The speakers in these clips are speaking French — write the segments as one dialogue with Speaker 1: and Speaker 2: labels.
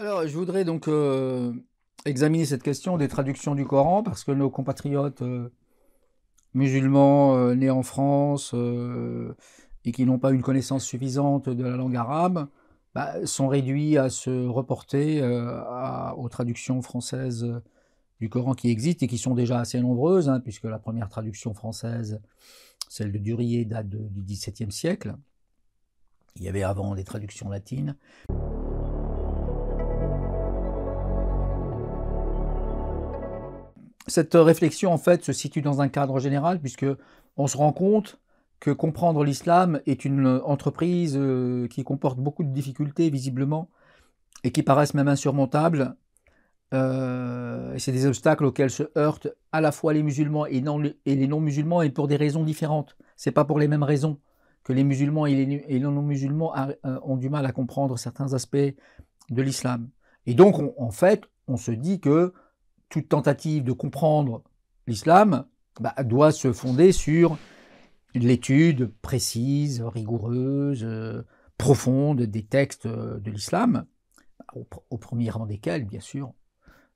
Speaker 1: Alors, je voudrais donc examiner cette question des traductions du Coran, parce que nos compatriotes musulmans nés en France et qui n'ont pas une connaissance suffisante de la langue arabe sont réduits à se reporter aux traductions françaises du Coran qui existent et qui sont déjà assez nombreuses, hein, puisque la première traduction française, celle de Durier, date du XVIIe siècle. Il y avait avant des traductions latines. Cette réflexion, en fait, se situe dans un cadre général, puisque on se rend compte que comprendre l'islam est une entreprise qui comporte beaucoup de difficultés, visiblement, et qui paraissent même insurmontables. Et c'est des obstacles auxquels se heurtent à la fois les musulmans et les non-musulmans, et pour des raisons différentes. C'est pas pour les mêmes raisons que les musulmans et les non-musulmans ont du mal à comprendre certains aspects de l'islam. Et donc, en fait, on se dit que toute tentative de comprendre l'islam doit se fonder sur l'étude précise, rigoureuse, profonde des textes de l'islam, au premier rang desquels, bien sûr,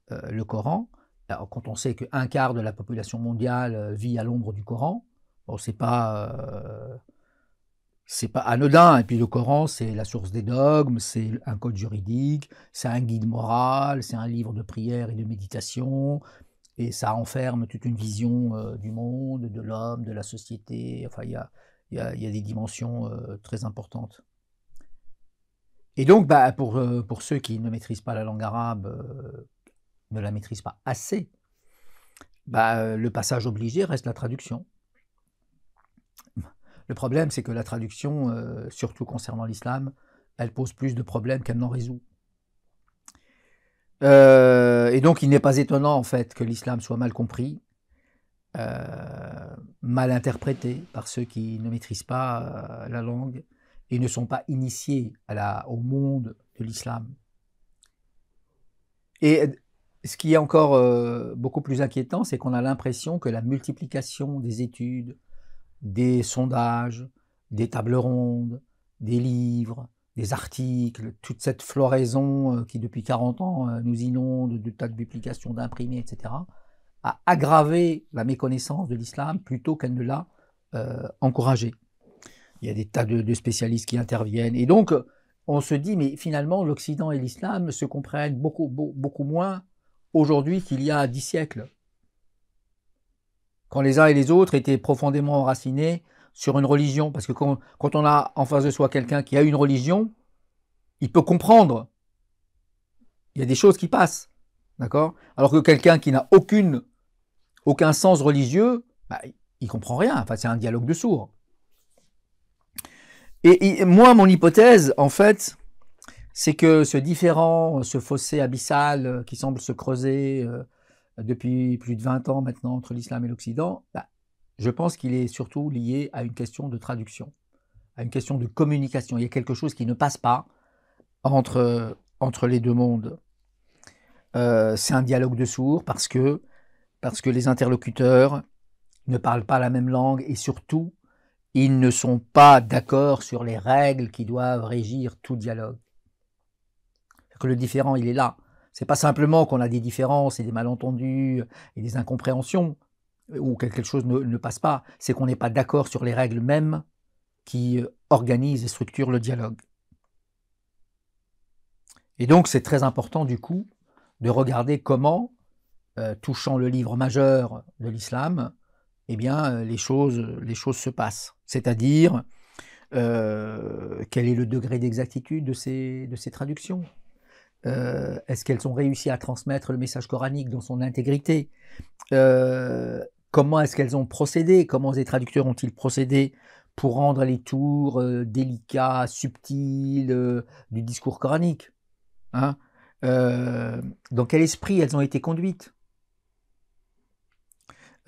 Speaker 1: le Coran. Alors, quand on sait qu'un quart de la population mondiale vit à l'ombre du Coran, bon, c'est pas anodin. Et puis le Coran, c'est la source des dogmes, c'est un code juridique, c'est un guide moral, c'est un livre de prière et de méditation, et ça enferme toute une vision du monde, de l'homme, de la société. Enfin, il y a des dimensions très importantes. Et donc, pour ceux qui ne maîtrisent pas la langue arabe, ne la maîtrisent pas assez, le passage obligé reste la traduction. Le problème, c'est que la traduction, surtout concernant l'islam, elle pose plus de problèmes qu'elle n'en résout. Et donc, il n'est pas étonnant, en fait, que l'islam soit mal compris, mal interprété par ceux qui ne maîtrisent pas la langue et ne sont pas initiés au monde de l'islam. Et ce qui est encore beaucoup plus inquiétant, c'est qu'on a l'impression que la multiplication des études, des sondages, des tables rondes, des livres, des articles, toute cette floraison qui depuis 40 ans nous inonde de tas de publications, d'imprimés, etc., a aggravé la méconnaissance de l'islam plutôt qu'elle ne l'a encouragé. Il y a des tas de spécialistes qui interviennent. Et donc, on se dit, mais finalement, l'Occident et l'islam se comprennent beaucoup moins aujourd'hui qu'il y a 10 siècles, quand les uns et les autres étaient profondément enracinés sur une religion. Parce que quand on a en face de soi quelqu'un qui a une religion, il peut comprendre. Il y a des choses qui passent. D'accord ? Alors que quelqu'un qui n'a aucun sens religieux, il comprend rien. Enfin, c'est un dialogue de sourds. Et moi, mon hypothèse, en fait, c'est que ce différend, ce fossé abyssal qui semble se creuser depuis plus de 20 ans maintenant entre l'islam et l'Occident, je pense qu'il est surtout lié à une question de traduction, à une question de communication. Il y a quelque chose qui ne passe pas entre les deux mondes. C'est un dialogue de sourds parce que les interlocuteurs ne parlent pas la même langue et surtout, ils ne sont pas d'accord sur les règles qui doivent régir tout dialogue. Que le différent, il est là. C'est pas simplement qu'on a des différences et des malentendus et des incompréhensions ou quelque chose ne passe pas, c'est qu'on n'est pas d'accord sur les règles mêmes qui organisent et structurent le dialogue. Et donc c'est très important du coup de regarder comment, touchant le livre majeur de l'islam, eh bien les choses se passent. C'est-à-dire quel est le degré d'exactitude de ces traductions ? Est-ce qu'elles ont réussi à transmettre le message coranique dans son intégrité ? Comment est-ce qu'elles ont procédé ? Comment les traducteurs ont-ils procédé pour rendre les tours délicats, subtils du discours coranique, hein ? Dans quel esprit elles ont été conduites ?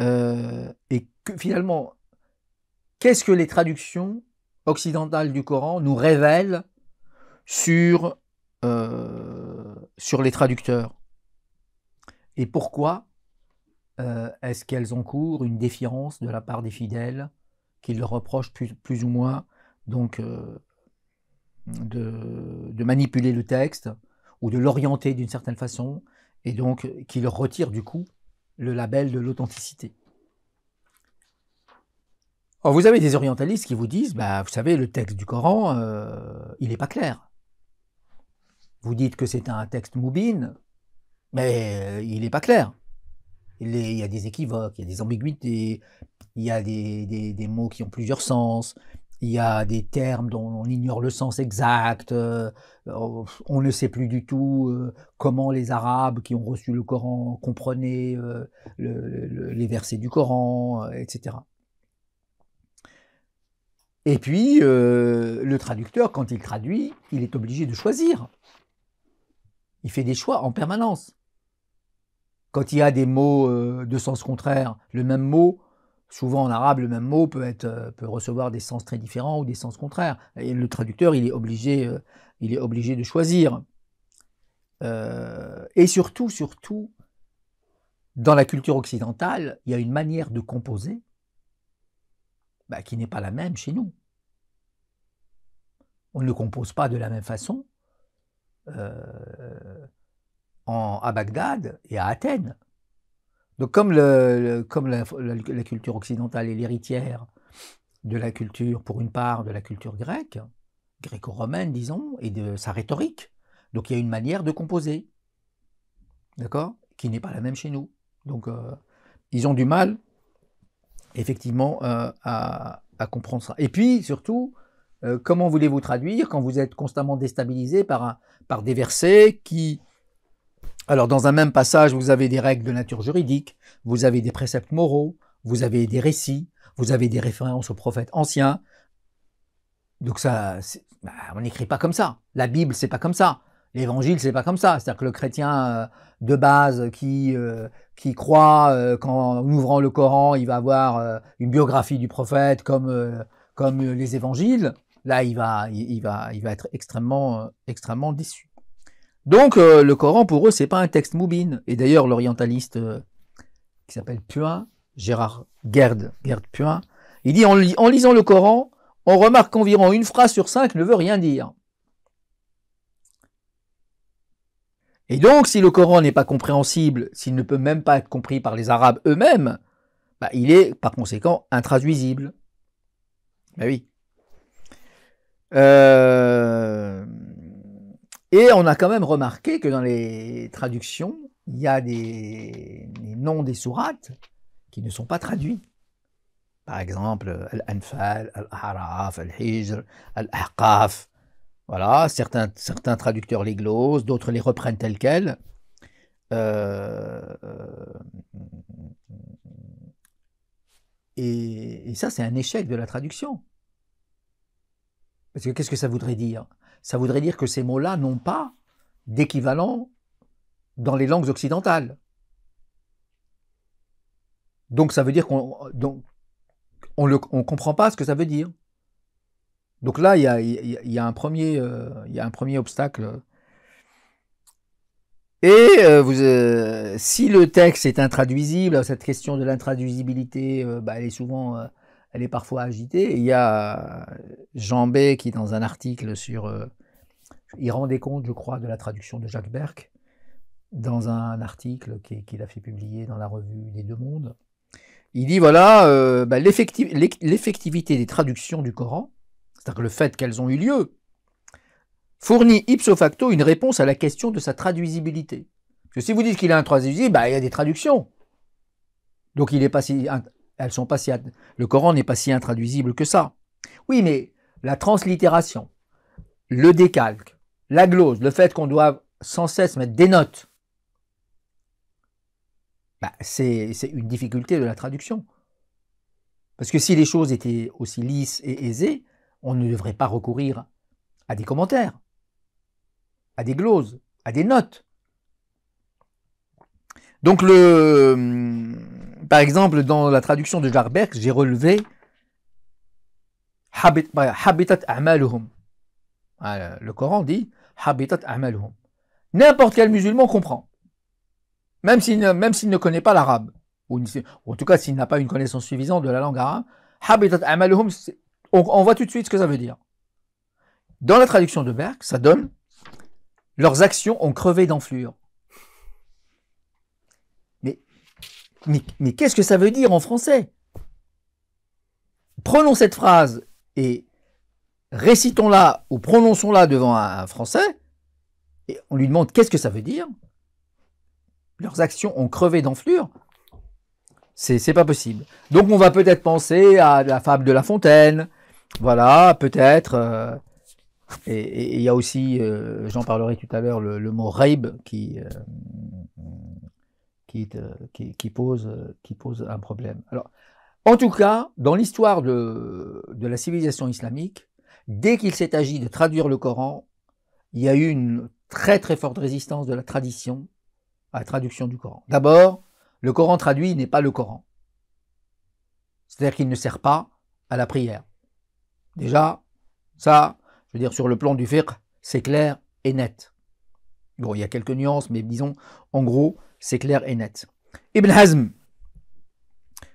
Speaker 1: Et finalement, qu'est-ce que les traductions occidentales du Coran nous révèlent sur les traducteurs? Et pourquoi est-ce qu'elles encourent une défiance de la part des fidèles qui leur reprochent plus ou moins donc, de manipuler le texte ou de l'orienter d'une certaine façon, et donc qui leur retire du coup le label de l'authenticité. Or, vous avez des orientalistes qui vous disent, bah, vous savez, le texte du Coran, il n'est pas clair. Vous dites que c'est un texte moubin, mais il n'est pas clair. Il y a des équivoques, il y a des ambiguïtés, il y a des mots qui ont plusieurs sens, il y a des termes dont on ignore le sens exact, on ne sait plus du tout comment les Arabes qui ont reçu le Coran comprenaient les versets du Coran, etc. Et puis, le traducteur, quand il traduit, il est obligé de choisir. Il fait des choix en permanence. Quand il y a des mots de sens contraire, le même mot, souvent en arabe, le même mot peut recevoir des sens très différents ou des sens contraires. Et le traducteur, il est obligé de choisir. Et surtout, dans la culture occidentale, il y a une manière de composer qui n'est pas la même chez nous. On ne compose pas de la même façon à Bagdad et à Athènes. Donc comme la culture occidentale est l'héritière de la culture, pour une part, de la culture grecque, gréco-romaine, disons, et de sa rhétorique, donc il y a une manière de composer, d'accord, qui n'est pas la même chez nous. Donc ils ont du mal, effectivement, à comprendre ça. Et puis, surtout, comment voulez-vous traduire quand vous êtes constamment déstabilisé par des versets qui... Alors, dans un même passage, vous avez des règles de nature juridique, vous avez des préceptes moraux, vous avez des récits, vous avez des références aux prophètes anciens. Donc ça, on n'écrit pas comme ça. La Bible, c'est pas comme ça. L'évangile, c'est pas comme ça. C'est-à-dire que le chrétien de base qui croit qu'en ouvrant le Coran, il va avoir une biographie du prophète comme les évangiles, là, il va être extrêmement déçu. Donc, le Coran, pour eux, c'est pas un texte moubin. Et d'ailleurs, l'orientaliste qui s'appelle Puin, Gerd Puin, il dit, en lisant le Coran, on remarque qu'environ une phrase sur 5 ne veut rien dire. Et donc, si le Coran n'est pas compréhensible, s'il ne peut même pas être compris par les Arabes eux-mêmes, il est, par conséquent, intraduisible. Ben oui. Et on a quand même remarqué que dans les traductions, il y a les noms des sourates qui ne sont pas traduits. Par exemple, Al-Anfal, Al-A'raf, Al-Hijr, Al-Ahqaf. Voilà, certains traducteurs les glosent, d'autres les reprennent tels quels. Et ça, c'est un échec de la traduction. Parce que qu'est-ce que ça voudrait dire? Ça voudrait dire que ces mots-là n'ont pas d'équivalent dans les langues occidentales. Donc ça veut dire qu'on ne comprend pas ce que ça veut dire. Donc là, il y a un premier obstacle. Et si le texte est intraduisible, cette question de l'intraduisibilité, elle est parfois agitée. Et il y a Jean B qui, dans un article il rendait compte, je crois, de la traduction de Jacques Berck, dans un article qu'il a fait publier dans la revue des Deux Mondes. Il dit, voilà, l'effectivité des traductions du Coran, c'est-à-dire que le fait qu'elles ont eu lieu, fournit ipso facto une réponse à la question de sa traduisibilité. Parce que si vous dites qu'il est intraduisible, il y a des traductions. Donc le Coran n'est pas si intraduisible que ça. Oui, mais la translittération, le décalque, la glose, le fait qu'on doit sans cesse mettre des notes, c'est une difficulté de la traduction. Parce que si les choses étaient aussi lisses et aisées, on ne devrait pas recourir à des commentaires, à des gloses, à des notes. Donc, par exemple, dans la traduction de Jacques Berck, j'ai relevé Habitat a'maluhum. Le Coran dit Habitat a'maluhum. N'importe quel musulman comprend. Même s'il ne connaît pas l'arabe. Ou en tout cas, s'il n'a pas une connaissance suffisante de la langue arabe. Habitat a'maluhum, on voit tout de suite ce que ça veut dire. Dans la traduction de Berck, ça donne leurs actions ont crevé d'enflure. Mais qu'est-ce que ça veut dire en français? Prenons cette phrase et récitons-la ou prononçons-la devant un Français et on lui demande qu'est-ce que ça veut dire. Leurs actions ont crevé d'enflure. C'est pas possible. Donc on va peut-être penser à la fable de La Fontaine. Voilà, peut-être. Et il y a aussi, j'en parlerai tout à l'heure, le mot raib qui pose un problème. Alors, en tout cas, dans l'histoire de la civilisation islamique, dès qu'il s'est agi de traduire le Coran, il y a eu une très très forte résistance de la tradition à la traduction du Coran. D'abord, le Coran traduit n'est pas le Coran. C'est-à-dire qu'il ne sert pas à la prière. Déjà, ça, je veux dire, sur le plan du fiqh, c'est clair et net. Bon, il y a quelques nuances, mais disons, en gros, c'est clair et net. Ibn Hazm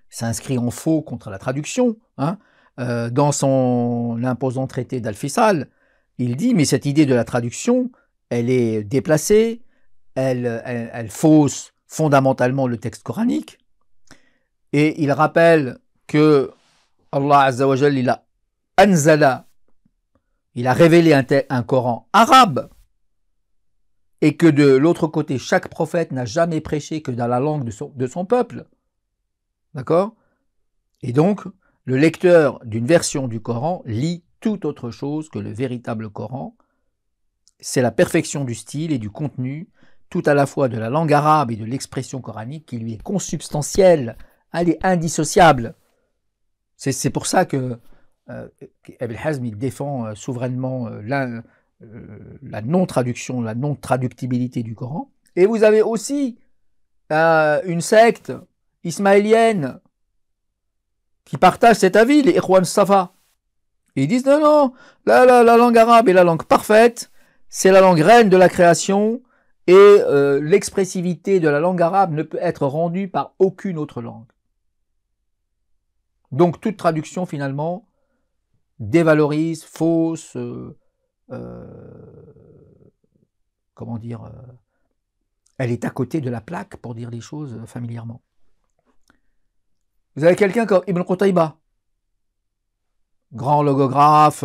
Speaker 1: s'inscrit en faux contre la traduction. Dans son imposant traité d'Al-Fisal, il dit, mais cette idée de la traduction, elle est déplacée, elle fausse fondamentalement le texte coranique, et il rappelle que Allah Azza wa Jal, il a anzala, il a révélé un Coran arabe, et que de l'autre côté, chaque prophète n'a jamais prêché que dans la langue de son peuple. D'accord? Et donc, le lecteur d'une version du Coran lit tout autre chose que le véritable Coran. C'est la perfection du style et du contenu, tout à la fois de la langue arabe et de l'expression coranique qui lui est consubstantielle, elle est indissociable. C'est pour ça que Ibn Hazm il défend souverainement la non-traduction, la non-traductibilité du Coran. Et vous avez aussi une secte ismaélienne qui partage cet avis, les Ikhwan Safa. Ils disent non, la langue arabe est la langue parfaite, c'est la langue reine de la création, et l'expressivité de la langue arabe ne peut être rendue par aucune autre langue. Donc toute traduction finalement dévalorise, fausse, comment dire, elle est à côté de la plaque pour dire les choses familièrement. Vous avez quelqu'un comme Ibn Qutayba, grand logographe,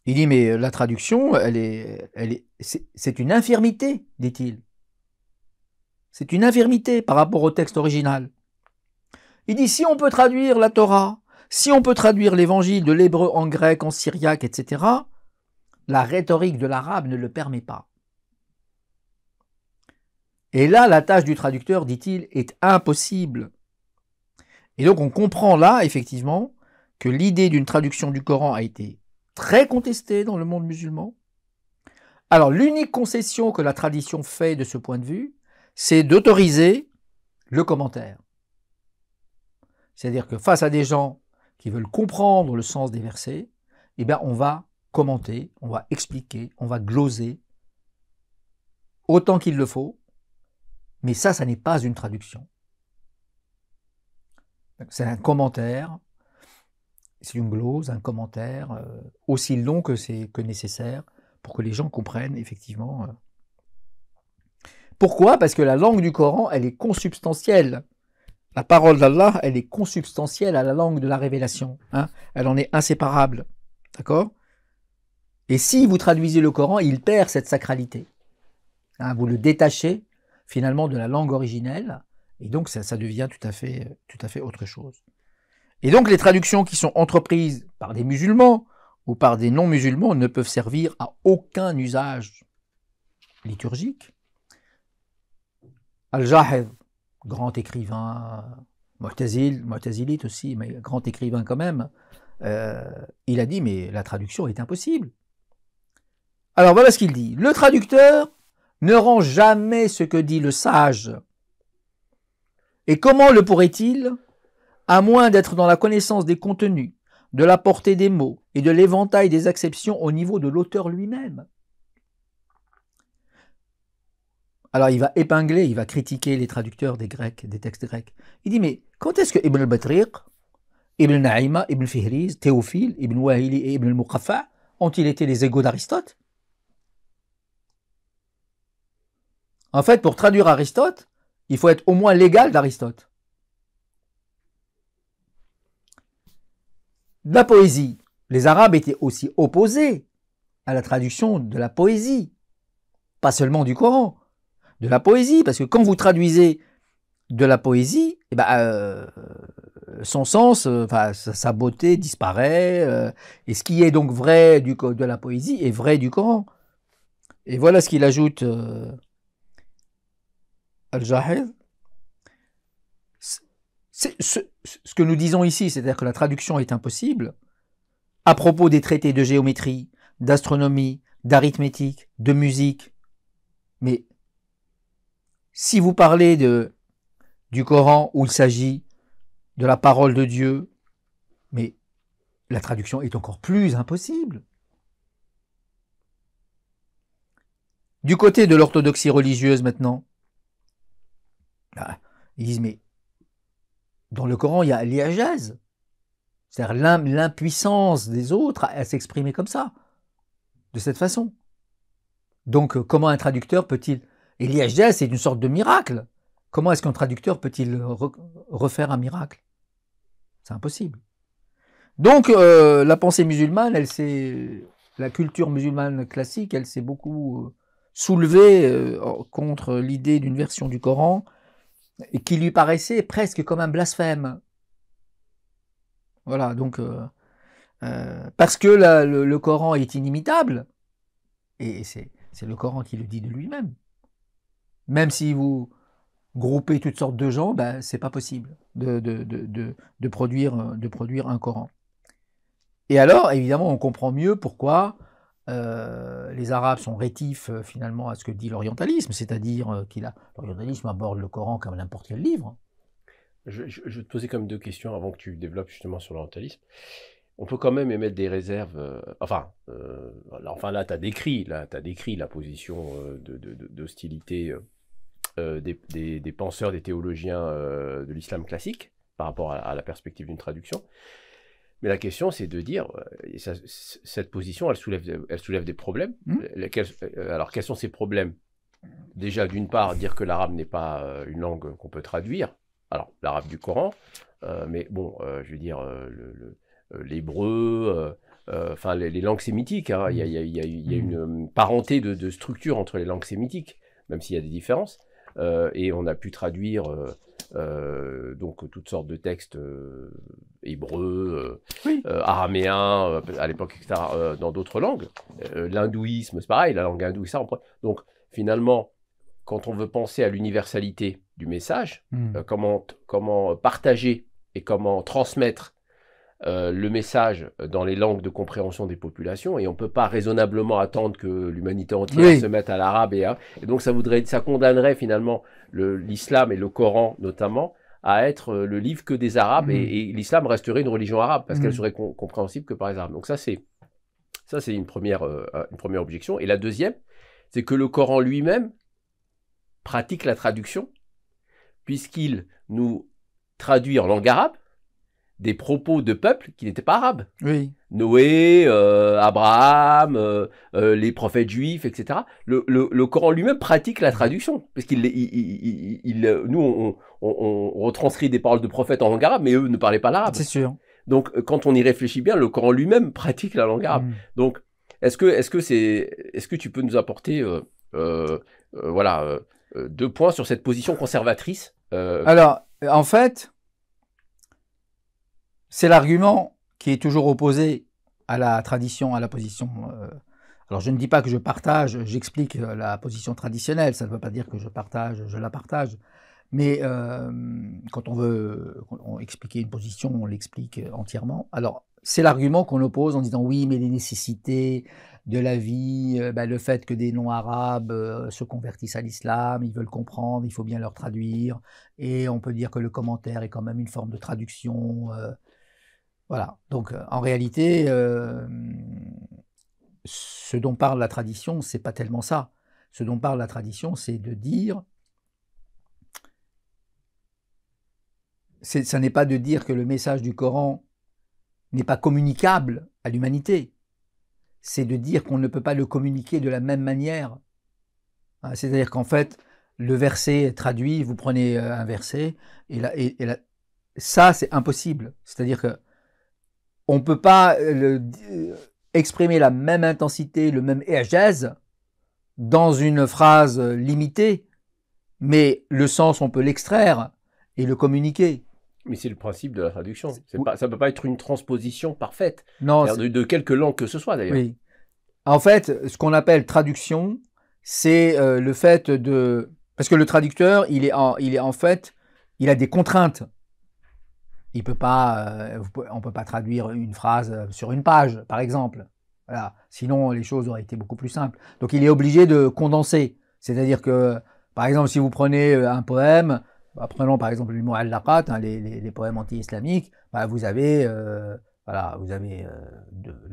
Speaker 1: il dit mais la traduction, c'est une infirmité, dit-il. C'est une infirmité par rapport au texte original. Il dit si on peut traduire la Torah, si on peut traduire l'évangile de l'hébreu en grec, en syriaque, etc., la rhétorique de l'arabe ne le permet pas. Et là, la tâche du traducteur, dit-il, est impossible. Et donc on comprend là, effectivement, que l'idée d'une traduction du Coran a été très contestée dans le monde musulman. Alors l'unique concession que la tradition fait de ce point de vue, c'est d'autoriser le commentaire. C'est-à-dire que face à des gens qui veulent comprendre le sens des versets, eh bien on va commenter, on va expliquer, on va gloser autant qu'il le faut, mais ça n'est pas une traduction. C'est un commentaire, c'est une glose, un commentaire aussi long que nécessaire pour que les gens comprennent effectivement. Pourquoi? Parce que la langue du Coran, elle est consubstantielle. La parole d'Allah, elle est consubstantielle à la langue de la révélation. Elle en est inséparable. D'accord? Et si vous traduisez le Coran, il perd cette sacralité. Vous le détachez finalement de la langue originelle, et donc ça devient tout à fait autre chose. Et donc les traductions qui sont entreprises par des musulmans ou par des non-musulmans ne peuvent servir à aucun usage liturgique. Al-Jahid, grand écrivain, Mu'tazilite aussi, mais grand écrivain quand même, il a dit mais la traduction est impossible. Alors voilà ce qu'il dit. Le traducteur ne rend jamais ce que dit le sage. Et comment le pourrait-il, à moins d'être dans la connaissance des contenus, de la portée des mots et de l'éventail des acceptions au niveau de l'auteur lui-même? Alors il va épingler, il va critiquer les traducteurs des Grecs, des textes grecs. Il dit mais quand est-ce que Ibn al-Batriq, Ibn Naïma, Ibn Fihriz, Théophile, Ibn Wahili et Ibn al-Muqaffa ont-ils été les égaux d'Aristote? En fait, pour traduire Aristote, il faut être au moins l'égal d'Aristote. La poésie. Les Arabes étaient aussi opposés à la traduction de la poésie. Pas seulement du Coran, de la poésie. Parce que quand vous traduisez de la poésie, eh ben, son sens, sa beauté disparaît. Et ce qui est donc vrai de la poésie est vrai du Coran. Et voilà ce qu'il ajoute Al-Jahiz. Ce que nous disons ici, c'est-à-dire que la traduction est impossible, à propos des traités de géométrie, d'astronomie, d'arithmétique, de musique. Mais si vous parlez du Coran où il s'agit de la parole de Dieu, mais la traduction est encore plus impossible. Du côté de l'orthodoxie religieuse maintenant, ils disent, mais dans le Coran, il y a l'I'jaz, c'est-à-dire l'impuissance des autres à s'exprimer comme ça, de cette façon. Donc, comment un traducteur peut-il... Et l'I'jaz, c'est une sorte de miracle. Comment est-ce qu'un traducteur peut-il refaire un miracle? C'est impossible. Donc, la pensée musulmane, la culture musulmane classique, elle s'est beaucoup soulevée contre l'idée d'une version du Coran et qui lui paraissait presque comme un blasphème. Voilà, donc, parce que le Coran est inimitable, et c'est le Coran qui le dit de lui-même. Même si vous groupez toutes sortes de gens, ben, c'est pas possible de produire un Coran. Et alors, évidemment, on comprend mieux pourquoi les Arabes sont rétifs finalement à ce que dit l'orientalisme, c'est-à-dire l'orientalisme aborde le Coran comme n'importe quel livre.
Speaker 2: Je vais te poser comme deux questions avant que tu développes justement sur l'orientalisme. On peut quand même émettre des réserves. Enfin, là, tu as décrit la position d'hostilité des penseurs, des théologiens de l'islam classique par rapport à la perspective d'une traduction. Mais la question, c'est de dire, cette position, elle soulève des problèmes. Alors, quels sont ces problèmes? Déjà, d'une part, dire que l'arabe n'est pas une langue qu'on peut traduire. Alors, l'arabe du Coran, mais bon, je veux dire, l'hébreu, enfin, les langues sémitiques. Hein, il y a une parenté de structure entre les langues sémitiques, même s'il y a des différences. Et on a pu traduire donc toutes sortes de textes hébreux, araméens à l'époque, etc., dans d'autres langues. L'hindouisme, c'est pareil, la langue hindoue, ça. Donc finalement, quand on veut penser à l'universalité du message, comment partager et comment transmettre le message dans les langues de compréhension des populations, et on ne peut pas raisonnablement attendre que l'humanité entière se mette à l'arabe, et donc ça condamnerait finalement l'islam et le Coran notamment à être le livre que des Arabes, et l'islam resterait une religion arabe, parce qu'elle serait compréhensible que par les Arabes. Donc ça c'est une première objection. Et la deuxième, c'est que le Coran lui-même pratique la traduction, puisqu'il nous traduit en langue arabe des propos de peuples qui n'étaient pas arabes.
Speaker 1: Oui.
Speaker 2: Noé, Abraham, les prophètes juifs, etc. Le Coran lui-même pratique la traduction, parce nous, on retranscrit des paroles de prophètes en langue arabe, mais eux ne parlaient pas l'arabe.
Speaker 1: C'est sûr.
Speaker 2: Donc, quand on y réfléchit bien, le Coran lui-même pratique la langue arabe. Donc, est-ce que tu peux nous apporter, deux points sur cette position conservatrice
Speaker 1: Alors, en fait, c'est l'argument qui est toujours opposé à la tradition, à la position. Alors, je ne dis pas que je partage, j'explique la position traditionnelle, ça ne veut pas dire que je la partage. Mais quand on veut expliquer une position, on l'explique entièrement. Alors, c'est l'argument qu'on oppose en disant oui, mais les nécessités de la vie, le fait que des non-arabes se convertissent à l'islam, ils veulent comprendre, il faut bien leur traduire. Et on peut dire que le commentaire est quand même une forme de traduction. Voilà. Donc, en réalité, ce dont parle la tradition, c'est pas tellement ça. Ce dont parle la tradition, c'est de dire... Ça n'est pas de dire que le message du Coran n'est pas communicable à l'humanité. C'est de dire qu'on ne peut pas le communiquer de la même manière. C'est-à-dire qu'en fait, le verset traduit, vous prenez un verset, ça c'est impossible. C'est-à-dire que on ne peut pas exprimer la même intensité, le même i'jaz dans une phrase limitée, mais le sens on peut l'extraire et le communiquer.
Speaker 2: Mais c'est le principe de la traduction. Ça ne peut pas être une transposition parfaite.
Speaker 1: Non,
Speaker 2: de quelque langue que ce soit d'ailleurs.
Speaker 1: Oui. En fait, ce qu'on appelle traduction, c'est le fait de... Parce que le traducteur, il a des contraintes. Il peut pas, on ne peut pas traduire une phrase sur une page, par exemple. Voilà. Sinon, les choses auraient été beaucoup plus simples. Donc, il est obligé de condenser. C'est-à-dire que, par exemple, si vous prenez un poème, prenons par exemple le Mu'allaqat, les poèmes anti-islamiques, vous avez, le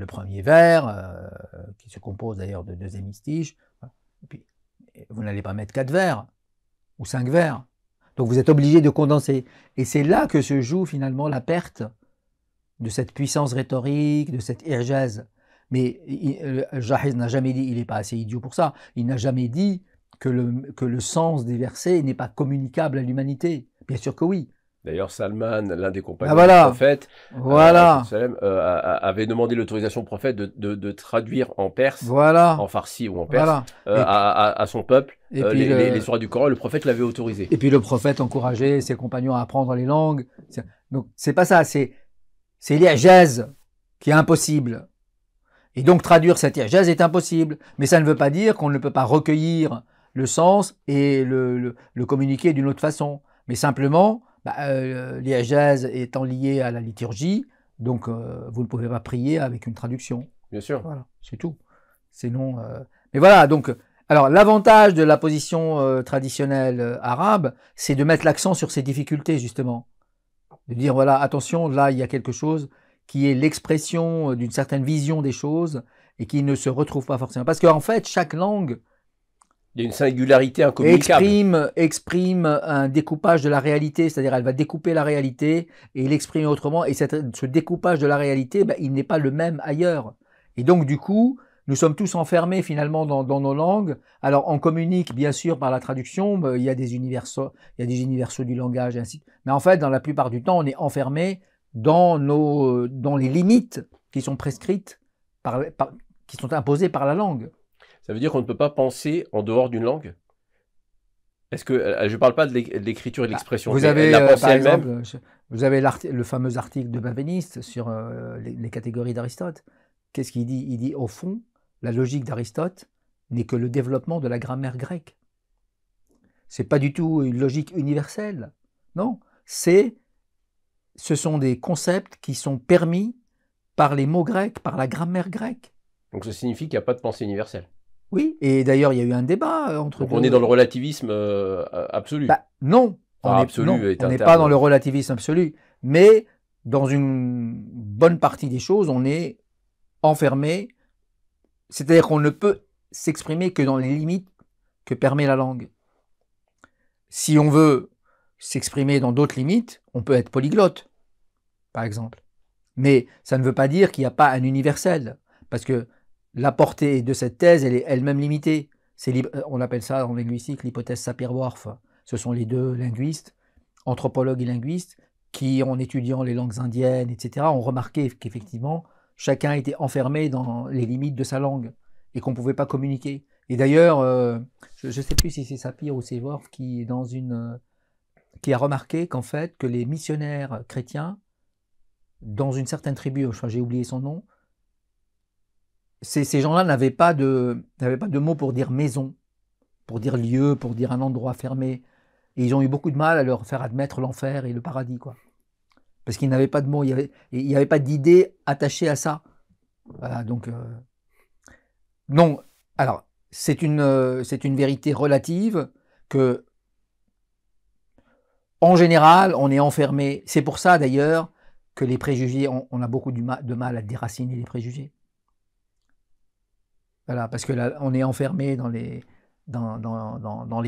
Speaker 1: premier vers, qui se compose d'ailleurs de 2 hémistiches, et puis vous n'allez pas mettre 4 vers ou 5 vers. Donc vous êtes obligé de condenser. Et c'est là que se joue finalement la perte de cette puissance rhétorique, de cette i'jaz. Mais Jahiz n'a jamais dit, il n'est pas assez idiot pour ça, il n'a jamais dit que le sens des versets n'est pas communicable à l'humanité. Bien sûr que oui.
Speaker 2: D'ailleurs, Salman, l'un des compagnons du prophète, avait demandé l'autorisation au prophète de traduire en perse, en farsi ou en perse, à son peuple les sourates du Coran. Le prophète l'avait autorisé.
Speaker 1: Et puis le prophète encourageait ses compagnons à apprendre les langues. Donc c'est pas ça, c'est l'i'jaz qui est impossible. Et donc traduire cet i'jaz est impossible. Mais ça ne veut pas dire qu'on ne peut pas recueillir le sens et le communiquer d'une autre façon. Mais simplement, l'i'jaz étant lié à la liturgie, donc vous ne pouvez pas prier avec une traduction.
Speaker 2: Bien sûr.
Speaker 1: Voilà, c'est tout. Sinon, mais voilà, donc, alors l'avantage de la position traditionnelle arabe, c'est de mettre l'accent sur ces difficultés, justement. De dire, voilà, attention, là, il y a quelque chose qui est l'expression d'une certaine vision des choses et qui ne se retrouve pas forcément. Parce qu'en fait, chaque langue...
Speaker 2: Il y a une singularité incommunicable.
Speaker 1: Exprime un découpage de la réalité, c'est-à-dire elle va découper la réalité et l'exprimer autrement. Et ce découpage de la réalité, il n'est pas le même ailleurs. Et donc du coup, nous sommes tous enfermés finalement dans nos langues. Alors on communique bien sûr par la traduction, il y a des universaux du langage et ainsi. Mais en fait, dans la plupart du temps, on est enfermé dans les limites qui sont prescrites, qui sont imposées par la langue.
Speaker 2: Ça veut dire qu'on ne peut pas penser en dehors d'une langue? Est-ce que je ne parle pas de l'écriture et de l'expression,
Speaker 1: vous avez, par exemple, vous avez le fameux article de Benveniste sur les catégories d'Aristote. Qu'est-ce qu'il dit? Il dit, au fond, la logique d'Aristote n'est que le développement de la grammaire grecque. Ce n'est pas du tout une logique universelle. Non, ce sont des concepts qui sont permis par les mots grecs, par la grammaire grecque.
Speaker 2: Donc ça signifie qu'il n'y a pas de pensée universelle.
Speaker 1: Oui, et d'ailleurs il y a eu un débat entre...
Speaker 2: Donc on est dans le relativisme absolu.
Speaker 1: Non, on n'est pas dans le relativisme absolu, mais dans une bonne partie des choses, on est enfermé, c'est-à-dire qu'on ne peut s'exprimer que dans les limites que permet la langue. Si on veut s'exprimer dans d'autres limites, on peut être polyglotte, par exemple. Mais ça ne veut pas dire qu'il n'y a pas un universel, parce que la portée de cette thèse, elle est elle-même limitée. On appelle ça en linguistique l'hypothèse Sapir-Whorf. Ce sont les 2 linguistes, anthropologues et linguistes, qui, en étudiant les langues indiennes, etc., ont remarqué qu'effectivement, chacun était enfermé dans les limites de sa langue et qu'on ne pouvait pas communiquer. Et d'ailleurs, je ne sais plus si c'est Sapir ou c'est Whorf qui a remarqué qu'en fait, que les missionnaires chrétiens, dans une certaine tribu, j'ai oublié son nom, ces gens-là n'avaient pas de mots pour dire maison, pour dire lieu, pour dire un endroit fermé. Et ils ont eu beaucoup de mal à leur faire admettre l'enfer et le paradis, quoi. Parce qu'ils n'avaient pas de mots, il n'y avait pas d'idée attachée à ça. Voilà, donc... non, alors, c'est une vérité relative que, en général, on est enfermé. C'est pour ça, d'ailleurs, que les préjugés, on a beaucoup de mal à déraciner les préjugés. Voilà, parce que là, on est enfermé dans les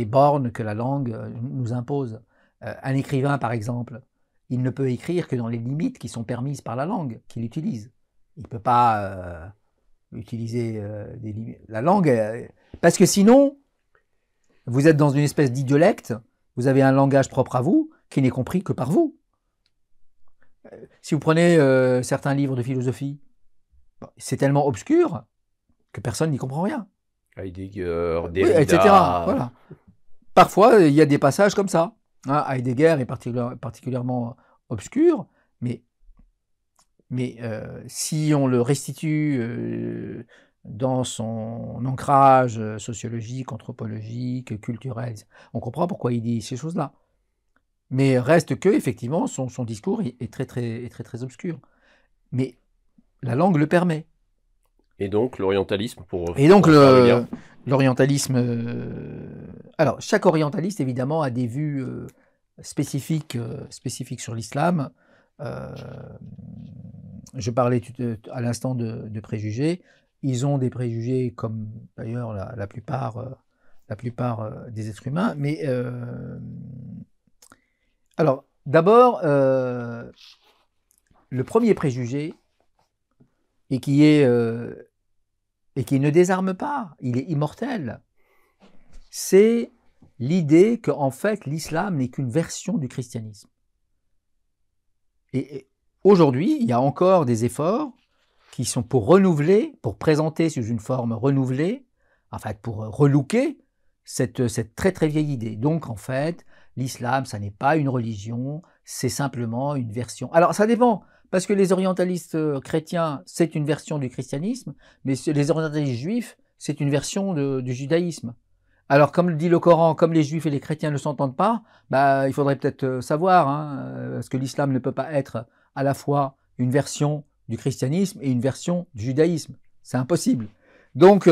Speaker 1: bornes que la langue nous impose. Un écrivain, par exemple, il ne peut écrire que dans les limites qui sont permises par la langue qu'il utilise. Il ne peut pas utiliser la langue, parce que sinon, vous êtes dans une espèce d'idiolecte, vous avez un langage propre à vous, qui n'est compris que par vous. Si vous prenez certains livres de philosophie, c'est tellement obscur que personne n'y comprend rien.
Speaker 2: Heidegger,
Speaker 1: Oui,
Speaker 2: Derrida...
Speaker 1: etc. Voilà. Parfois, il y a des passages comme ça. Hein, Heidegger est particulièrement obscur, mais si on le restitue dans son ancrage sociologique, anthropologique, culturel, on comprend pourquoi il dit ces choses-là. Mais reste que, effectivement, son discours est très obscur. Mais la langue le permet.
Speaker 2: Et donc, l'orientalisme pour...
Speaker 1: Et donc, l'orientalisme... alors, chaque orientaliste, évidemment, a des vues spécifiques sur l'islam. Je parlais à l'instant de préjugés. Ils ont des préjugés comme, d'ailleurs, la plupart des êtres humains. Mais... alors, d'abord, le premier préjugé, et qui ne désarme pas, il est immortel, c'est l'idée qu'en fait, l'islam n'est qu'une version du christianisme. Et aujourd'hui, il y a encore des efforts qui sont pour renouveler, pour présenter sous une forme renouvelée, en fait, pour relooker cette très vieille idée. Donc, en fait, l'islam, ça n'est pas une religion, c'est simplement une version. Alors, ça dépend, parce que les orientalistes chrétiens, c'est une version du christianisme, mais les orientalistes juifs, c'est une version du judaïsme. Alors, comme le dit le Coran, comme les juifs et les chrétiens ne s'entendent pas, bah, il faudrait peut-être savoir, parce que l'islam ne peut pas être à la fois une version du christianisme et une version du judaïsme. C'est impossible. Donc,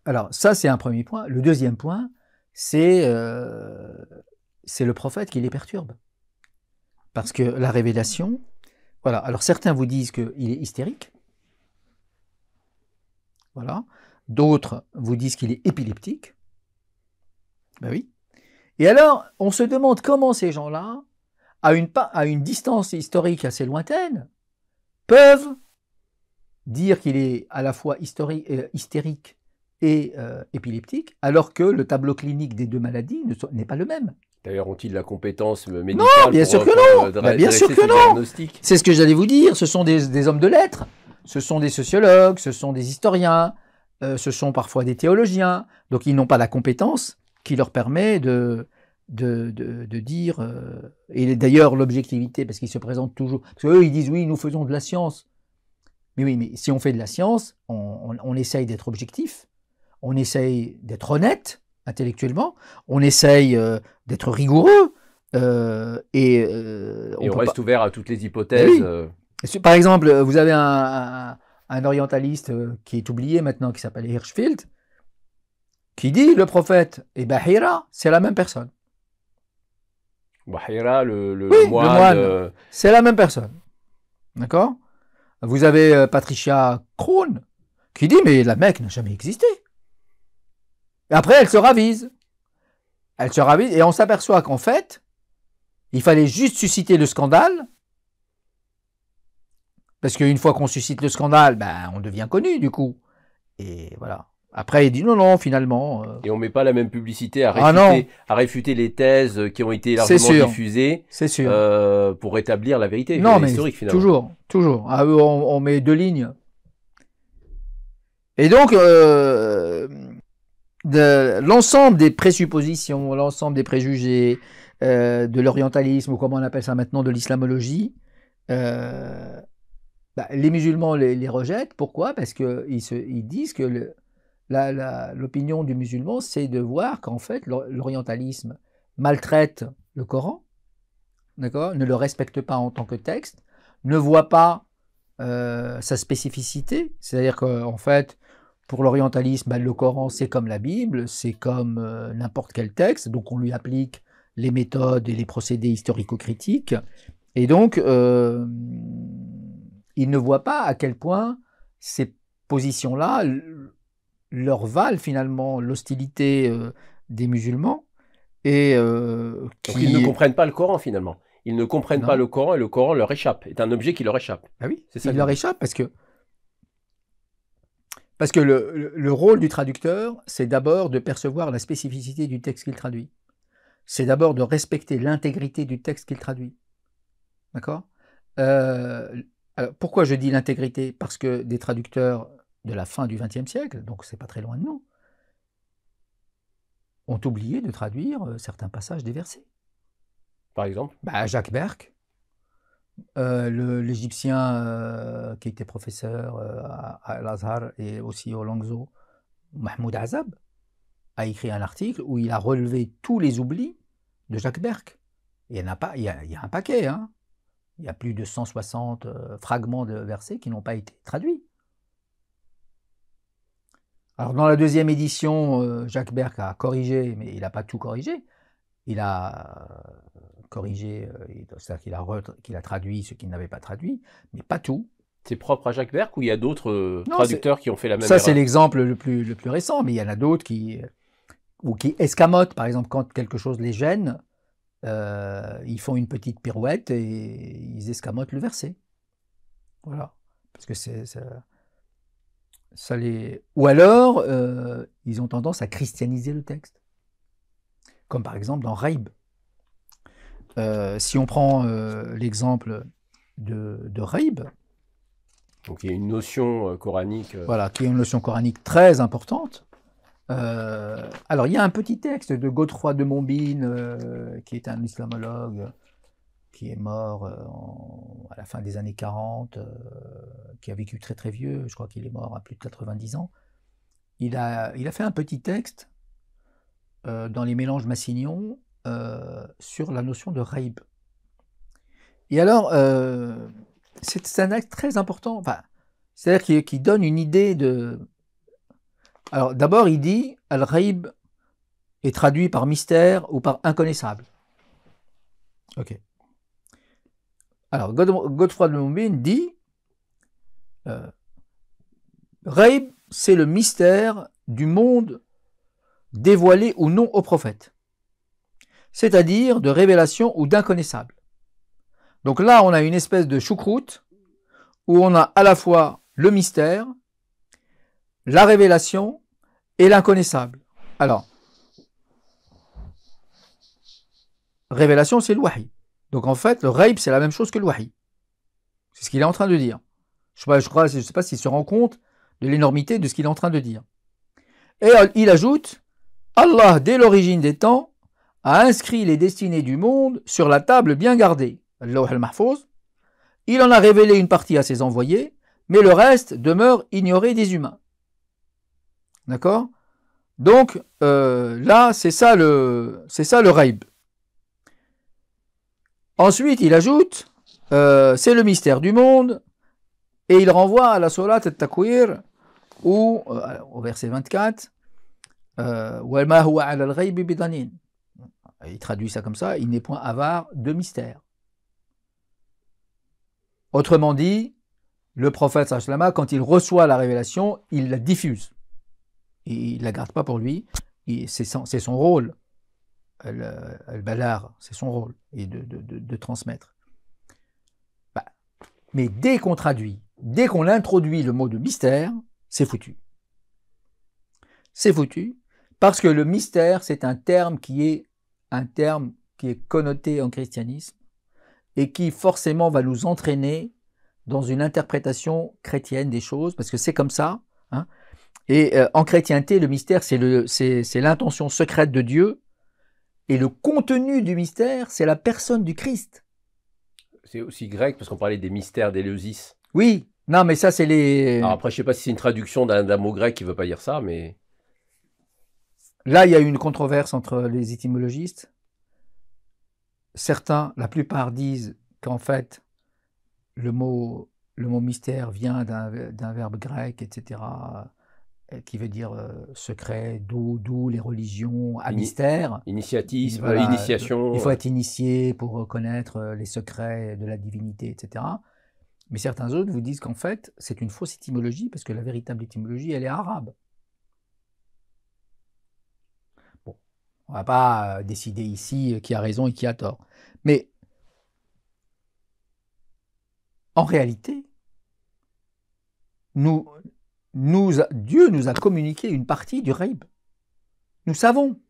Speaker 1: alors ça c'est un premier point. Le deuxième point, c'est le prophète qui les perturbe. Parce que la révélation, voilà. Alors certains vous disent qu'il est hystérique. Voilà. D'autres vous disent qu'il est épileptique. Ben oui. Et alors, on se demande comment ces gens-là, à une distance historique assez lointaine, peuvent dire qu'il est à la fois hystérique et épileptique, alors que le tableau clinique des deux maladies n'est pas le même.
Speaker 2: D'ailleurs, ont-ils la compétence médicale
Speaker 1: Non, bien sûr que non. Bien sûr que non. C'est ce que j'allais vous dire. Ce sont des hommes de lettres. Ce sont des sociologues, ce sont des historiens, ce sont parfois des théologiens. Donc, ils n'ont pas la compétence qui leur permet de dire... et d'ailleurs, l'objectivité, parce qu'ils se présentent toujours... Parce qu'eux, ils disent, oui, nous faisons de la science. Mais oui, mais si on fait de la science, on essaye d'être objectif, on essaye d'être honnête intellectuellement, on essaye d'être rigoureux. Et
Speaker 2: on reste ouvert à toutes les hypothèses.
Speaker 1: Oui. Par exemple, vous avez un orientaliste qui est oublié maintenant, qui s'appelle Hirschfeld, qui dit le prophète et Bahira, c'est la même personne.
Speaker 2: Bahira, le
Speaker 1: moine. C'est la même personne. D'accord ? Vous avez Patricia Krohn qui dit mais la Mecque n'a jamais existé. Et après elle se ravise. Elle se ravise et on s'aperçoit qu'en fait, il fallait juste susciter le scandale. Parce qu'une fois qu'on suscite le scandale, ben, on devient connu du coup. Et voilà. Après, il dit non, finalement...
Speaker 2: Et on ne met pas la même publicité à réfuter les thèses qui ont été largement diffusées pour rétablir la vérité historique, finalement.
Speaker 1: Toujours. Ah, on met 2 lignes. Et donc, l'ensemble des présuppositions, l'ensemble des préjugés de l'orientalisme, ou comment on appelle ça maintenant, de l'islamologie, les musulmans les rejettent. Pourquoi ? Parce qu'ils disent que l'opinion du musulman, c'est de voir qu'en fait, l'orientalisme maltraite le Coran, d'accord, ne le respecte pas en tant que texte, ne voit pas sa spécificité, c'est-à-dire qu'en fait, pour l'orientalisme, le Coran, c'est comme la Bible, c'est comme n'importe quel texte, donc on lui applique les méthodes et les procédés historico-critiques, et donc, il ne voit pas à quel point ces positions-là leur valent finalement l'hostilité des musulmans. Et
Speaker 2: donc ils ne comprennent pas le Coran finalement. Ils ne comprennent pas le Coran et le Coran leur échappe, est un objet qui leur échappe.
Speaker 1: Ah oui, c'est ça. Il leur échappe parce Parce que le rôle du traducteur, c'est d'abord de percevoir la spécificité du texte qu'il traduit. C'est d'abord de respecter l'intégrité du texte qu'il traduit. D'accord? Alors, pourquoi je dis l'intégrité? Parce que des traducteurs de la fin du XXe siècle, donc c'est pas très loin de nous, ont oublié de traduire certains passages des versets.
Speaker 2: Par exemple?
Speaker 1: Jacques Berck, l'Égyptien qui était professeur à l'Azhar et aussi au Langzhou, Mahmoud Azab, a écrit un article où il a relevé tous les oublis de Jacques Berck. Il y en a pas, il y a un paquet, hein. Il y a plus de 160 fragments de versets qui n'ont pas été traduits. Alors dans la deuxième édition, Jacques Berck a corrigé, mais il n'a pas tout corrigé. Il a corrigé, c'est-à-dire qu'il a traduit ce qu'il n'avait pas traduit, mais pas tout.
Speaker 2: C'est propre à Jacques Berck ou il y a d'autres traducteurs qui ont fait la même
Speaker 1: Ça,
Speaker 2: erreur?
Speaker 1: c'est l'exemple le plus récent, mais il y en a d'autres qui escamotent. Par exemple, quand quelque chose les gêne, ils font une petite pirouette et ils escamotent le verset. Voilà. Parce que ça les... Ou alors, ils ont tendance à christianiser le texte. Comme par exemple dans Raïb. Si on prend l'exemple de Raïb,
Speaker 2: donc il y a une notion coranique.
Speaker 1: Voilà, qui est une notion coranique très importante. Alors, il y a un petit texte de Godefroy de Montbine, qui est un islamologue, qui est mort à la fin des années 40, qui a vécu très très vieux, je crois qu'il est mort à plus de 90 ans. Il a fait un petit texte dans les mélanges Massignon sur la notion de Raïb. Et alors, c'est un acte très important, enfin, c'est-à-dire qu'il donne une idée de... Alors d'abord il dit « Al-Raïb est traduit par mystère ou par inconnaissable ». Ok. Alors Godefroy de Montbine dit Raïb, c'est le mystère du monde dévoilé ou non au prophète, c'est-à-dire de révélation ou d'inconnaissable. Donc là, on a une espèce de choucroute où on a à la fois le mystère, la révélation et l'inconnaissable. Alors, révélation, c'est le wahi. Donc en fait, le raïb, c'est la même chose que le wahi. C'est ce qu'il est en train de dire. Je ne sais pas s'il se rend compte de l'énormité de ce qu'il est en train de dire. Et il ajoute, Allah, dès l'origine des temps, a inscrit les destinées du monde sur la table bien gardée, al-Lawh al-Mahfouz. Il en a révélé une partie à ses envoyés, mais le reste demeure ignoré des humains. D'accord? Donc, là, c'est ça le raïb. Ensuite, il ajoute, c'est le mystère du monde, et il renvoie à la Surat al-Takwir, où, au verset 24, وَمَا هُوَ عَلَى الْغَيْبِ بِضَنِينٍ. Il traduit ça comme ça, il n'est point avare de mystère. Autrement dit, le prophète sallallahu, quand il reçoit la révélation, il la diffuse. Il ne la garde pas pour lui, c'est son rôle. Al-Balar, c'est son rôle, et de transmettre. Mais dès qu'on traduit, dès qu'on introduit le mot de mystère, c'est foutu. C'est foutu, parce que le mystère, c'est un terme qui est connoté en christianisme, et qui forcément va nous entraîner dans une interprétation chrétienne des choses, parce que c'est comme ça. Hein. Et en chrétienté, le mystère, c'est l'intention secrète de Dieu, et le contenu du mystère, c'est la personne du Christ.
Speaker 2: C'est aussi grec, parce qu'on parlait des mystères d'Éleusis.
Speaker 1: Oui, non, mais ça, c'est les...
Speaker 2: Alors après, je ne sais pas si c'est une traduction d'un mot grec qui ne veut pas dire ça, mais...
Speaker 1: Là, il y a eu une controverse entre les étymologistes. Certains, la plupart disent qu'en fait, le mot mystère vient d'un verbe grec, etc., qui veut dire secret, d'où les religions à mystère.
Speaker 2: Initiatisme,
Speaker 1: voilà,
Speaker 2: initiation.
Speaker 1: Il faut être initié pour connaître les secrets de la divinité, etc. Mais certains autres vous disent qu'en fait, c'est une fausse étymologie, parce que la véritable étymologie, elle est arabe. Bon, on ne va pas décider ici qui a raison et qui a tort. Mais en réalité, Dieu nous a communiqué une partie du Ghaib. Nous savons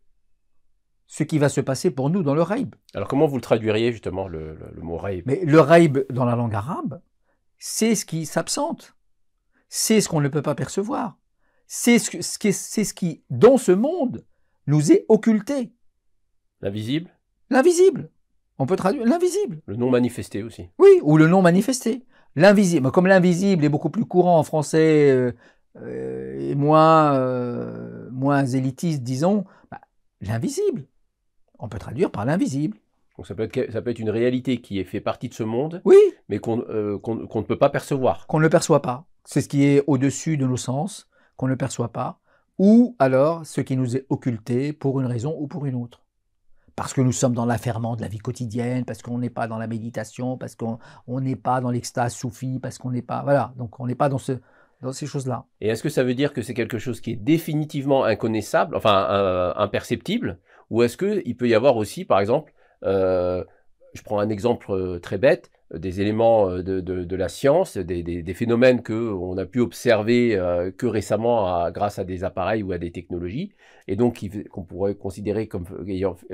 Speaker 1: ce qui va se passer pour nous dans le Ghaib.
Speaker 2: Alors comment vous le traduiriez justement, le mot Ghaib?
Speaker 1: Mais le Ghaib dans la langue arabe, c'est ce qui s'absente. C'est ce qu'on ne peut pas percevoir. C'est ce qui, dans ce monde, nous est occulté.
Speaker 2: L'invisible?
Speaker 1: L'invisible. On peut traduire l'invisible.
Speaker 2: Le non manifesté aussi.
Speaker 1: Oui, ou le non manifesté. L'invisible. Comme l'invisible est beaucoup plus courant en français et moins élitiste, disons, l'invisible. On peut traduire par l'invisible.
Speaker 2: Donc ça peut être une réalité qui est fait partie de ce monde,
Speaker 1: Oui.
Speaker 2: Mais qu'on ne peut pas percevoir.
Speaker 1: Qu'on ne perçoit pas. C'est ce qui est au-dessus de nos sens, qu'on ne perçoit pas. Ou alors ce qui nous est occulté pour une raison ou pour une autre. Parce que nous sommes dans l'affairement de la vie quotidienne, parce qu'on n'est pas dans la méditation, parce qu'on n'est pas dans l'extase soufie, parce qu'on n'est pas... Voilà, donc on n'est pas dans ces choses-là.
Speaker 2: Et est-ce que ça veut dire que c'est quelque chose qui est définitivement inconnaissable, enfin imperceptible, ou est-ce qu'il peut y avoir aussi, par exemple, je prends un exemple très bête, des éléments de la science, des phénomènes qu'on a pu observer que récemment grâce à des appareils ou à des technologies, et donc qu'on pourrait considérer comme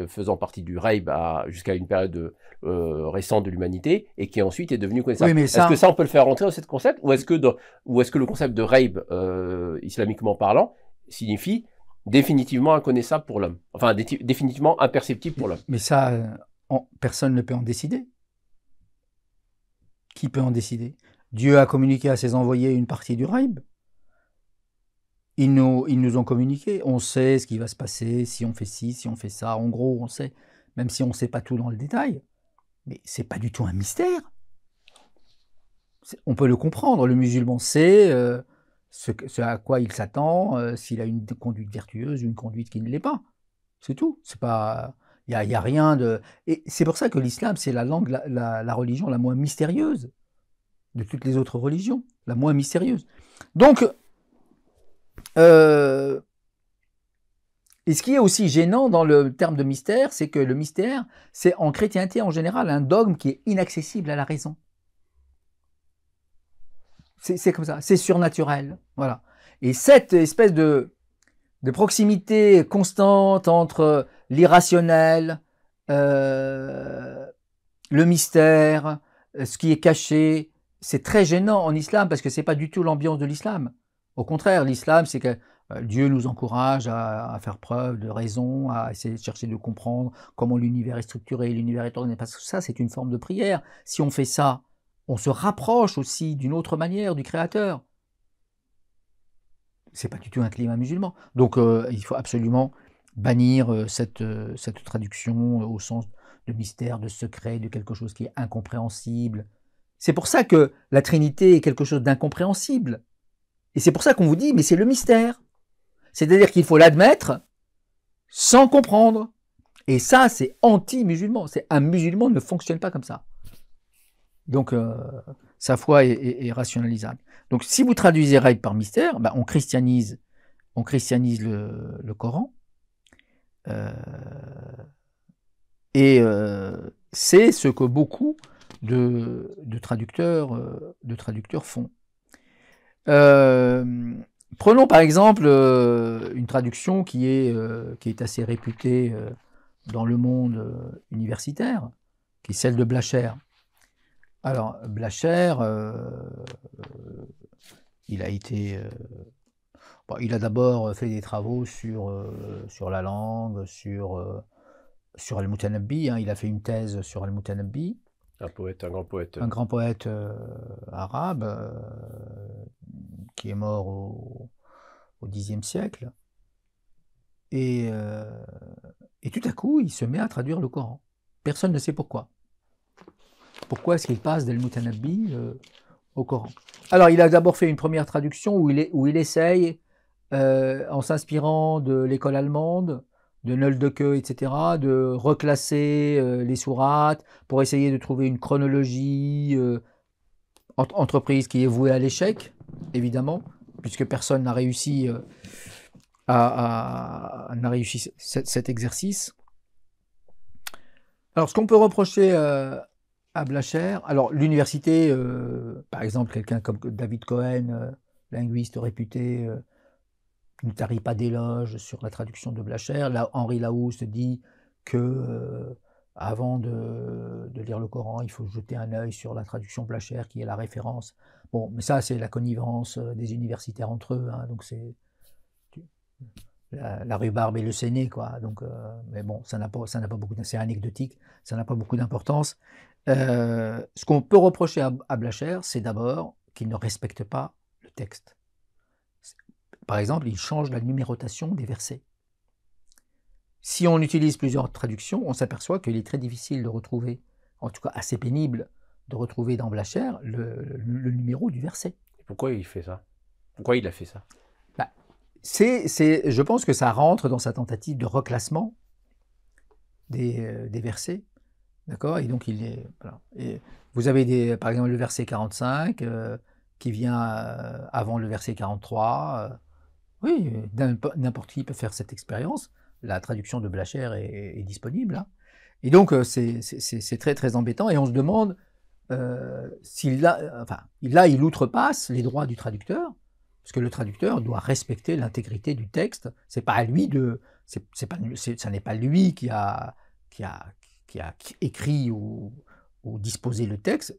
Speaker 2: faisant partie du Ghaib jusqu'à une période récente de l'humanité, et qui ensuite est devenu connaissable.
Speaker 1: Oui,
Speaker 2: est-ce que ça, on peut le faire rentrer dans ce concept, ou est-ce que le concept de Ghaib, islamiquement parlant, signifie définitivement inconnaissable pour l'homme, enfin définitivement imperceptible pour l'homme?
Speaker 1: Mais ça, personne ne peut en décider. Qui peut en décider? Dieu a communiqué à ses envoyés une partie du Ghaib. Ils nous ont communiqué. On sait ce qui va se passer si on fait ci, si on fait ça. En gros, on sait, même si on ne sait pas tout dans le détail. Mais ce n'est pas du tout un mystère. On peut le comprendre. Le musulman sait ce à quoi il s'attend, s'il a une conduite vertueuse ou une conduite qui ne l'est pas. C'est tout. C'est pas... Il n'y a rien de... Et c'est pour ça que l'islam, c'est la langue, la religion la moins mystérieuse de toutes les autres religions, la moins mystérieuse. Donc, et ce qui est aussi gênant dans le terme de mystère, c'est que le mystère, c'est en chrétienté en général un dogme qui est inaccessible à la raison. C'est comme ça, c'est surnaturel. Voilà. Et cette espèce de proximité constante entre l'irrationnel, le mystère, ce qui est caché, c'est très gênant en islam parce que c'est pas du tout l'ambiance de l'islam. Au contraire, l'islam, c'est que Dieu nous encourage à faire preuve de raison, à essayer de chercher de comprendre comment l'univers est structuré, l'univers est ordonné, parce que ça, c'est une forme de prière. Si on fait ça, on se rapproche aussi d'une autre manière du Créateur. C'est pas du tout un climat musulman. Donc il faut absolument bannir cette traduction au sens de mystère, de secret, de quelque chose qui est incompréhensible. C'est pour ça que la Trinité est quelque chose d'incompréhensible. Et c'est pour ça qu'on vous dit, mais c'est le mystère. C'est-à-dire qu'il faut l'admettre sans comprendre. Et ça, c'est anti-musulman. Un musulman ne fonctionne pas comme ça. Donc, sa foi est rationalisable. Donc, si vous traduisez Ghaib par mystère, on christianise le Coran. Et c'est ce que beaucoup de traducteurs font. Prenons par exemple une traduction qui est assez réputée dans le monde universitaire, qui est celle de Blacher. Alors, Blacher, il a d'abord fait des travaux sur la langue, sur Al-Mutanabbi. Il a fait une thèse sur Al-Mutanabbi.
Speaker 2: Un grand poète.
Speaker 1: Un grand poète arabe qui est mort au Xe siècle. Et tout à coup, il se met à traduire le Coran. Personne ne sait pourquoi. Pourquoi est-ce qu'il passe d'Al-Mutanabbi au Coran? Alors, il a d'abord fait une première traduction où il essaye, en s'inspirant de l'école allemande, de Nöldeke, etc., de reclasser les sourates pour essayer de trouver une chronologie entreprise qui est vouée à l'échec, évidemment, puisque personne n'a réussi, cet exercice. Alors, ce qu'on peut reprocher à Blacher, alors l'université, par exemple, quelqu'un comme David Cohen linguiste réputé, ne tarit pas d'éloges sur la traduction de Blachère. Là, Henri Laouste dit que avant de lire le Coran, il faut jeter un œil sur la traduction Blachère qui est la référence. Bon, mais ça, c'est la connivence des universitaires entre eux, hein, donc c'est la rhubarbe et le séné, quoi. Donc, mais bon, ça n'a pas beaucoup, c'est anecdotique, ça n'a pas beaucoup d'importance. Ce qu'on peut reprocher à Blachère, c'est d'abord qu'il ne respecte pas le texte. Par exemple, il change la numérotation des versets. Si on utilise plusieurs traductions, on s'aperçoit qu'il est très difficile de retrouver, en tout cas assez pénible, de retrouver dans Blachère le numéro du verset.
Speaker 2: Pourquoi il fait ça? Pourquoi il a fait ça?
Speaker 1: Bah, je pense que ça rentre dans sa tentative de reclassement des versets. D'accord? Et donc, voilà. Et vous avez par exemple le verset 45 qui vient avant le verset 43. Oui, n'importe qui peut faire cette expérience. La traduction de Blachère est disponible. Hein. Et donc, c'est très, très embêtant. Et on se demande il outrepasse les droits du traducteur, parce que le traducteur doit respecter l'intégrité du texte. C'est pas à lui ça n'est pas lui qui a écrit ou disposé le texte.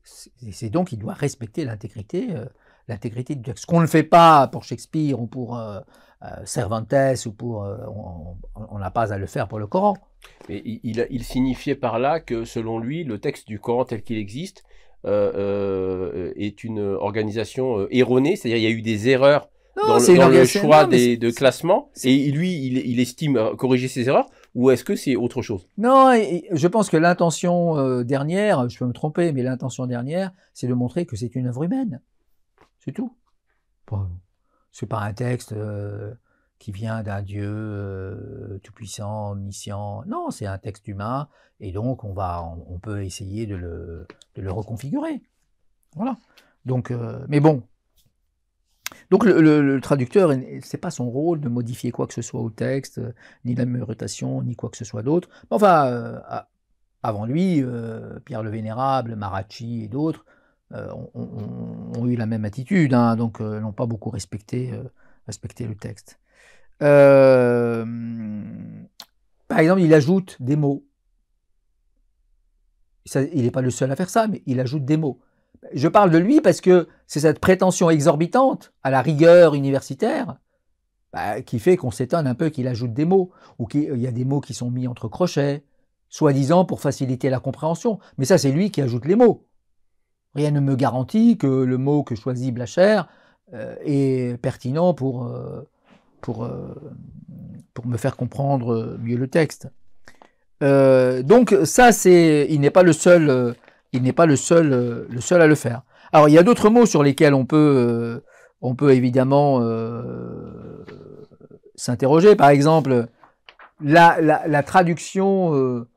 Speaker 1: C'est donc il doit respecter l'intégrité du texte. Ce qu'on ne fait pas pour Shakespeare ou pour Cervantes ou pour... on n'a pas à le faire pour le Coran.
Speaker 2: Mais il signifiait par là que, selon lui, le texte du Coran tel qu'il existe est une organisation erronée, c'est-à-dire il y a eu des erreurs dans le choix de classement, et lui, il estime corriger ces erreurs, ou est-ce que c'est autre chose?
Speaker 1: Non, je pense que l'intention dernière, je peux me tromper, mais l'intention dernière, c'est de montrer que c'est une œuvre humaine. C'est tout. Bon, c'est pas un texte qui vient d'un Dieu tout-puissant, omniscient. Non, c'est un texte humain, et donc on peut essayer de le reconfigurer. Voilà. Donc, mais bon. Donc le traducteur, c'est pas son rôle de modifier quoi que ce soit au texte, ni la numérotation, ni quoi que ce soit d'autre. Enfin, avant lui, Pierre le Vénérable, Maracci et d'autres ont eu la même attitude, hein, donc n'ont pas beaucoup respecté le texte. Par exemple, il ajoute des mots. Il n'est pas le seul à faire ça, mais il ajoute des mots. Je parle de lui parce que c'est cette prétention exorbitante à la rigueur universitaire qui fait qu'on s'étonne un peu qu'il ajoute des mots, ou qu'il y a des mots qui sont mis entre crochets, soi-disant pour faciliter la compréhension. Mais ça, c'est lui qui ajoute les mots. Rien ne me garantit que le mot que choisit Blachère est pertinent pour me faire comprendre mieux le texte. Donc ça, il n'est pas le seul... il n'est pas le seul à le faire. Alors, il y a d'autres mots sur lesquels on peut évidemment s'interroger. Par exemple, la traduction,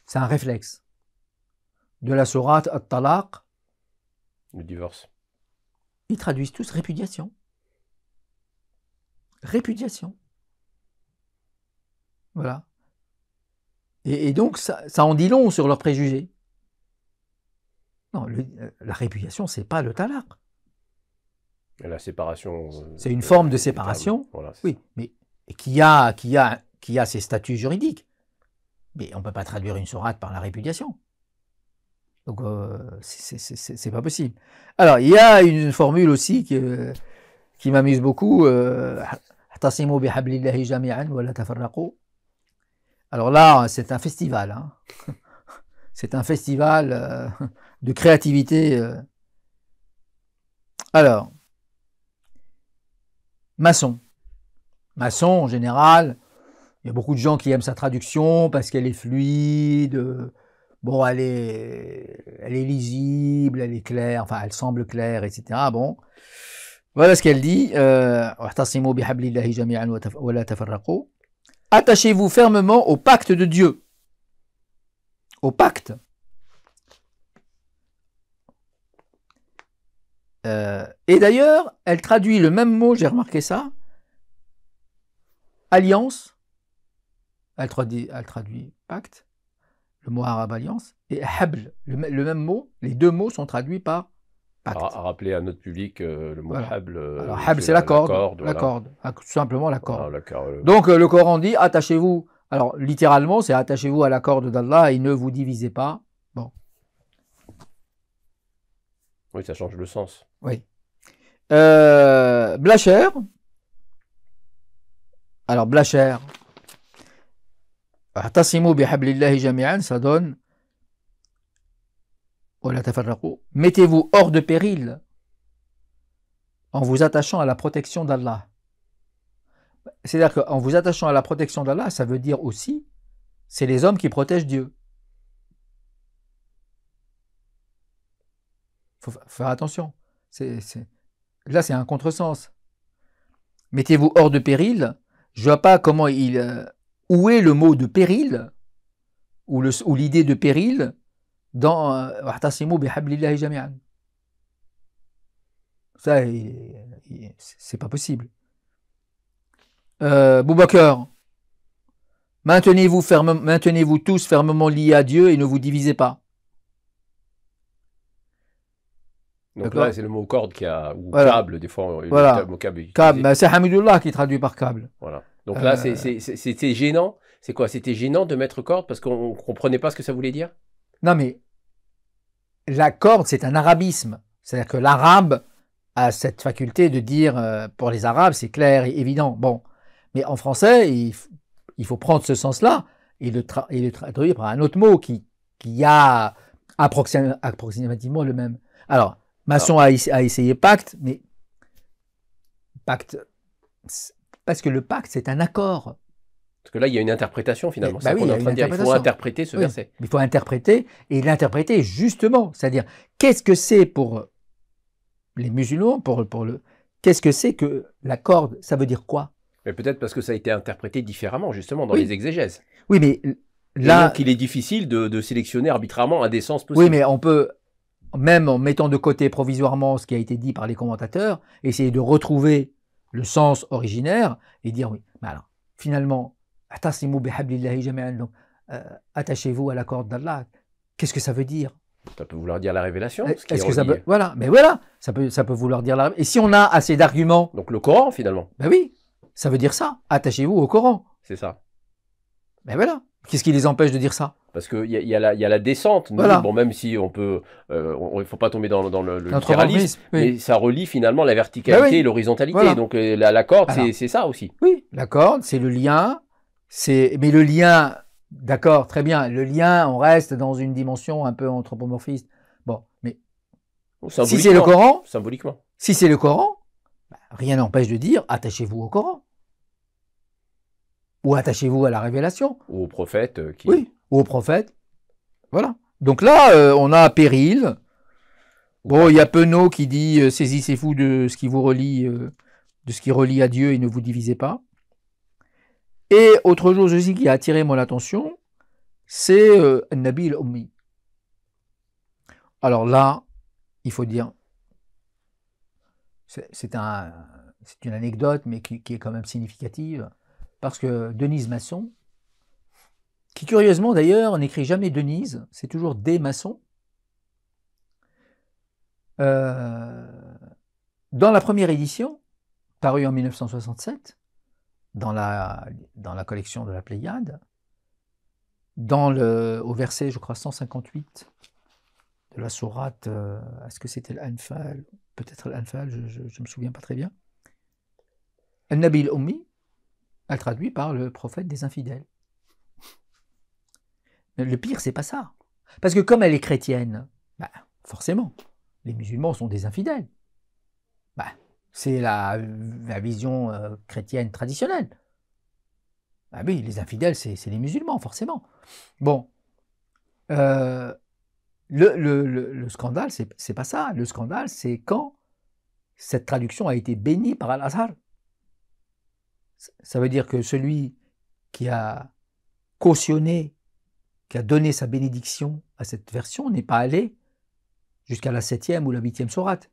Speaker 1: c'est un réflexe. De la sourate At-Talaq.
Speaker 2: Le divorce.
Speaker 1: Ils traduisent tous répudiation. Répudiation. Voilà. Et donc, ça en dit long sur leurs préjugés. Non, la répudiation, c'est pas le talaq.
Speaker 2: La séparation.
Speaker 1: C'est une forme de séparation, voilà, oui, mais qui a ses statuts juridiques. Mais on ne peut pas traduire une sourate par la répudiation. Donc, c'est pas possible. Alors, il y a une formule aussi qui m'amuse beaucoup. I'tasimu bihablillahi jami'an wa la tafarraqu. Alors là, c'est un festival. Hein. C'est un festival de créativité. Alors, Masson. Masson, en général, il y a beaucoup de gens qui aiment sa traduction parce qu'elle est fluide. Bon, elle est lisible, elle est claire, enfin, elle semble claire, etc. Bon, voilà ce qu'elle dit. I'tasimu bihablillahi jami'an wa la tafarraqu. Attachez-vous fermement au pacte de Dieu. Au pacte. Et d'ailleurs, elle traduit le même mot, j'ai remarqué ça. Alliance. Elle traduit pacte. Le mot arabe alliance. Et habl, le même mot. Les deux mots sont traduits par Pacte.
Speaker 2: À rappeler à notre public le mot
Speaker 1: Voilà.
Speaker 2: habl.
Speaker 1: Alors, habl, c'est la corde. La
Speaker 2: voilà.
Speaker 1: corde. Tout simplement la corde.
Speaker 2: Voilà,
Speaker 1: Donc, le Coran dit attachez-vous. Alors, littéralement, c'est attachez-vous à la corde d'Allah et ne vous divisez pas. Bon.
Speaker 2: Oui, ça change le sens.
Speaker 1: Oui. Blacher. Alors, Blacher. Atasimu bihablillahi jami'an, ça donne. Mettez-vous hors de péril en vous attachant à la protection d'Allah. C'est-à-dire qu'en vous attachant à la protection d'Allah, ça veut dire aussi, c'est les hommes qui protègent Dieu. Il faut faire attention. Là, c'est un contresens. Mettez-vous hors de péril. Je ne vois pas comment où est le mot de péril, ou l'idée de péril, dans Wa'tasimu bihablillahi jami'an. Ça, c'est pas possible. Boubacar, maintenez-vous tous fermement liés à Dieu et ne vous divisez pas.
Speaker 2: Donc là, c'est le mot corde ou
Speaker 1: voilà.
Speaker 2: câble, des fois.
Speaker 1: Voilà.
Speaker 2: Le mot câble,
Speaker 1: câble, c'est Hamidullah qui traduit par câble.
Speaker 2: Voilà. Donc là, c'était gênant. C'est quoi? C'était gênant de mettre corde parce qu'on ne comprenait pas ce que ça voulait dire?
Speaker 1: Non, mais la corde, c'est un arabisme. C'est-à-dire que l'arabe a cette faculté de dire, pour les arabes, c'est clair et évident. Bon. Mais en français, il faut prendre ce sens-là et le traduire par un autre mot qui a approximativement le même. Alors, Masson a essayé pacte, mais pacte, parce que le pacte, c'est un accord.
Speaker 2: Parce que là, il y a une interprétation finalement.
Speaker 1: Bah oui,
Speaker 2: qu'on est en train de dire. Il faut interpréter ce verset.
Speaker 1: Il faut interpréter, et l'interpréter justement. C'est-à-dire, qu'est-ce que c'est pour les musulmans, qu'est-ce que c'est que la corde? Ça veut dire quoi?
Speaker 2: Mais peut-être parce que ça a été interprété différemment, justement, dans les exégèses.
Speaker 1: Oui, mais là...
Speaker 2: Donc, il est difficile de sélectionner arbitrairement un des sens possibles.
Speaker 1: Oui, mais on peut, même en mettant de côté provisoirement ce qui a été dit par les commentateurs, essayer de retrouver le sens originaire et dire, oui, mais alors, finalement, attachez-vous à la corde d'Allah. Qu'est-ce que ça veut dire? Ça
Speaker 2: peut vouloir dire la révélation.
Speaker 1: Est-ce que ça peut, voilà, mais voilà, ça peut vouloir dire la révélation. Et si on a assez d'arguments...
Speaker 2: Donc le Coran, finalement.
Speaker 1: Ben oui, ça veut dire ça. Attachez-vous au Coran.
Speaker 2: C'est ça.
Speaker 1: Ben voilà. Qu'est-ce qui les empêche de dire ça?
Speaker 2: Parce qu'il y a la descente.
Speaker 1: Voilà.
Speaker 2: Bon, même si on peut... il ne faut pas tomber dans le littéralisme, oui. Mais ça relie finalement la verticalité et l'horizontalité. Voilà. Donc la corde, c'est ça aussi.
Speaker 1: Oui, la corde, c'est le lien. Mais le lien... D'accord, très bien. Le lien, on reste dans une dimension un peu anthropomorphiste. Bon, mais si c'est le Coran,
Speaker 2: symboliquement.
Speaker 1: Si c'est le Coran, rien n'empêche de dire attachez-vous au Coran. Ou attachez-vous à la révélation.
Speaker 2: Ou au prophète.
Speaker 1: Oui, ou au prophète. Voilà. Donc là, on a péril. Bon, il y a Penaud qui dit saisissez-vous de ce qui vous relie, de ce qui relie à Dieu et ne vous divisez pas. Et autre chose aussi qui a attiré mon attention, c'est Nabi al-Ummi. Alors là, il faut dire, c'est une anecdote, mais qui est quand même significative, parce que Denise Masson, qui curieusement d'ailleurs n'écrit jamais Denise, c'est toujours des Masson, dans la première édition, parue en 1967, dans la collection de la Pléiade, au verset, je crois, 158 de la sourate, est-ce que c'était l'Anfal? Peut-être l'Anfal, je ne me souviens pas très bien. Al-Nabi al-Ummi, elle traduit par le prophète des infidèles. Mais le pire, c'est pas ça. Parce que comme elle est chrétienne, forcément, les musulmans sont des infidèles. C'est la vision chrétienne traditionnelle. Oui, les infidèles, c'est les musulmans, forcément. Bon. Le scandale, c'est pas ça. Le scandale, c'est quand cette traduction a été bénie par Al-Azhar. Ça veut dire que celui qui a cautionné, qui a donné sa bénédiction à cette version n'est pas allé jusqu'à la 7e ou la 8e sourate.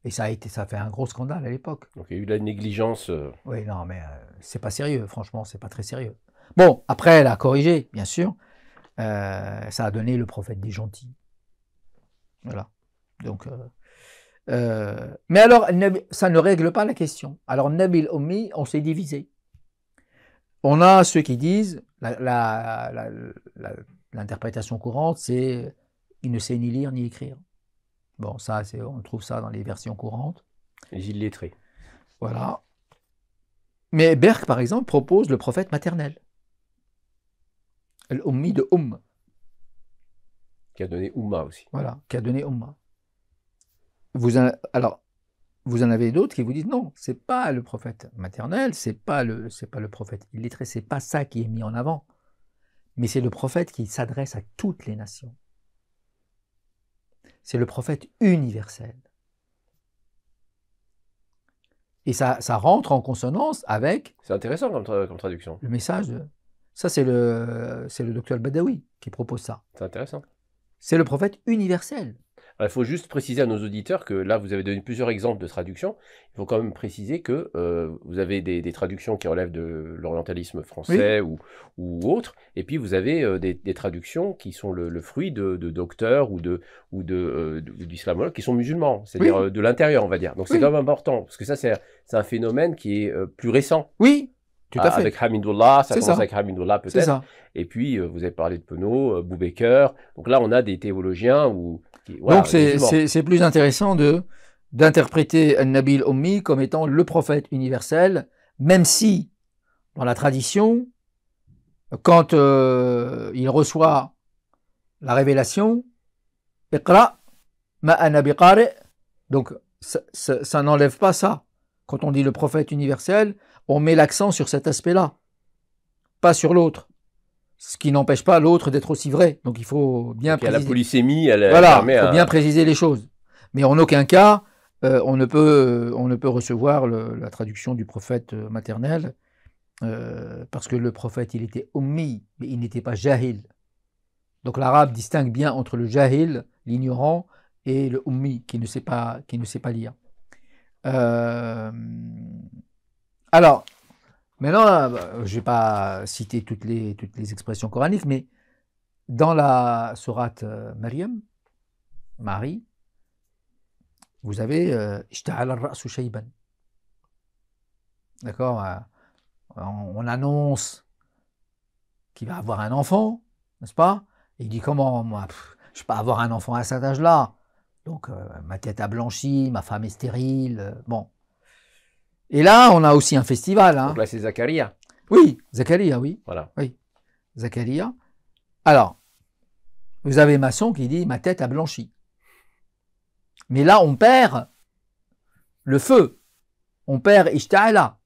Speaker 1: Et ça a fait un gros scandale à l'époque.
Speaker 2: Donc il y a eu de la négligence.
Speaker 1: Oui, non, mais c'est pas sérieux, franchement, c'est pas très sérieux. Bon, après, elle a corrigé, bien sûr. Ça a donné le prophète des gentils. Voilà. Donc, Mais alors, ça ne règle pas la question. Alors, Nabil Ummi, on s'est divisé. On a ceux qui disent, l'interprétation courante, c'est il ne sait ni lire ni écrire. Bon, ça, on trouve ça dans les versions courantes.
Speaker 2: Les illettrés.
Speaker 1: Voilà. Mais Berg, par exemple, propose le prophète maternel. L'Ummi de
Speaker 2: Qui a donné Umma aussi.
Speaker 1: Voilà, qui a donné Umma. Alors, vous en avez d'autres qui vous disent non, c'est pas le prophète maternel, c'est pas le prophète illettré, c'est pas ça qui est mis en avant. Mais c'est le prophète qui s'adresse à toutes les nations. C'est le prophète universel. Et ça rentre en consonance avec...
Speaker 2: C'est intéressant comme traduction.
Speaker 1: Le message de... Ça, c'est le docteur Badawi qui propose ça.
Speaker 2: C'est intéressant.
Speaker 1: C'est le prophète universel.
Speaker 2: Il faut juste préciser à nos auditeurs que là, vous avez donné plusieurs exemples de traductions. Il faut quand même préciser que vous avez des traductions qui relèvent de l'orientalisme français ou autre, et puis vous avez des traductions qui sont le fruit de docteurs ou d'islamologues qui sont musulmans, c'est-à-dire de l'intérieur, on va dire. Donc c'est quand même important, parce que ça, c'est un phénomène qui est plus récent.
Speaker 1: Oui, tout à fait.
Speaker 2: Avec Hamidullah, ça commence avec Hamidullah peut-être. Et puis, vous avez parlé de Penaud, Boubaker. Donc là, on a des théologiens voilà,
Speaker 1: donc c'est plus intéressant d'interpréter Nabil Ummi comme étant le prophète universel, même si, dans la tradition, quand il reçoit la révélation, Iqra ma ana biqari, donc ça n'enlève pas ça. Quand on dit le prophète universel, on met l'accent sur cet aspect-là, pas sur l'autre. Ce qui n'empêche pas l'autre d'être aussi vrai. Donc il faut bien préciser.
Speaker 2: La polysémie, il
Speaker 1: faut bien préciser les choses. Mais en aucun cas, on ne peut recevoir la traduction du prophète maternel, parce que le prophète, il était ummi, mais il n'était pas jahil. Donc l'arabe distingue bien entre le jahil, l'ignorant, et le ummi, qui ne sait pas lire. Alors, maintenant, je ne vais pas citer toutes les expressions coraniques, mais dans la sourate Maryam, Marie, vous avez Ishta'ala ar-ra'su shayban. D'accord, on annonce qu'il va avoir un enfant, n'est-ce pas? Et il dit comment, moi, je ne vais pas avoir un enfant à cet âge-là. Donc, ma tête a blanchi, ma femme est stérile, bon. Et là, on a aussi un festival. Hein.
Speaker 2: Donc là, c'est Zacharia.
Speaker 1: Oui, Zacharia, oui.
Speaker 2: Voilà.
Speaker 1: Oui, Zacharia. Alors, vous avez Masson qui dit « ma tête a blanchi ». Mais là, on perd le feu. On perd Ishta'ala.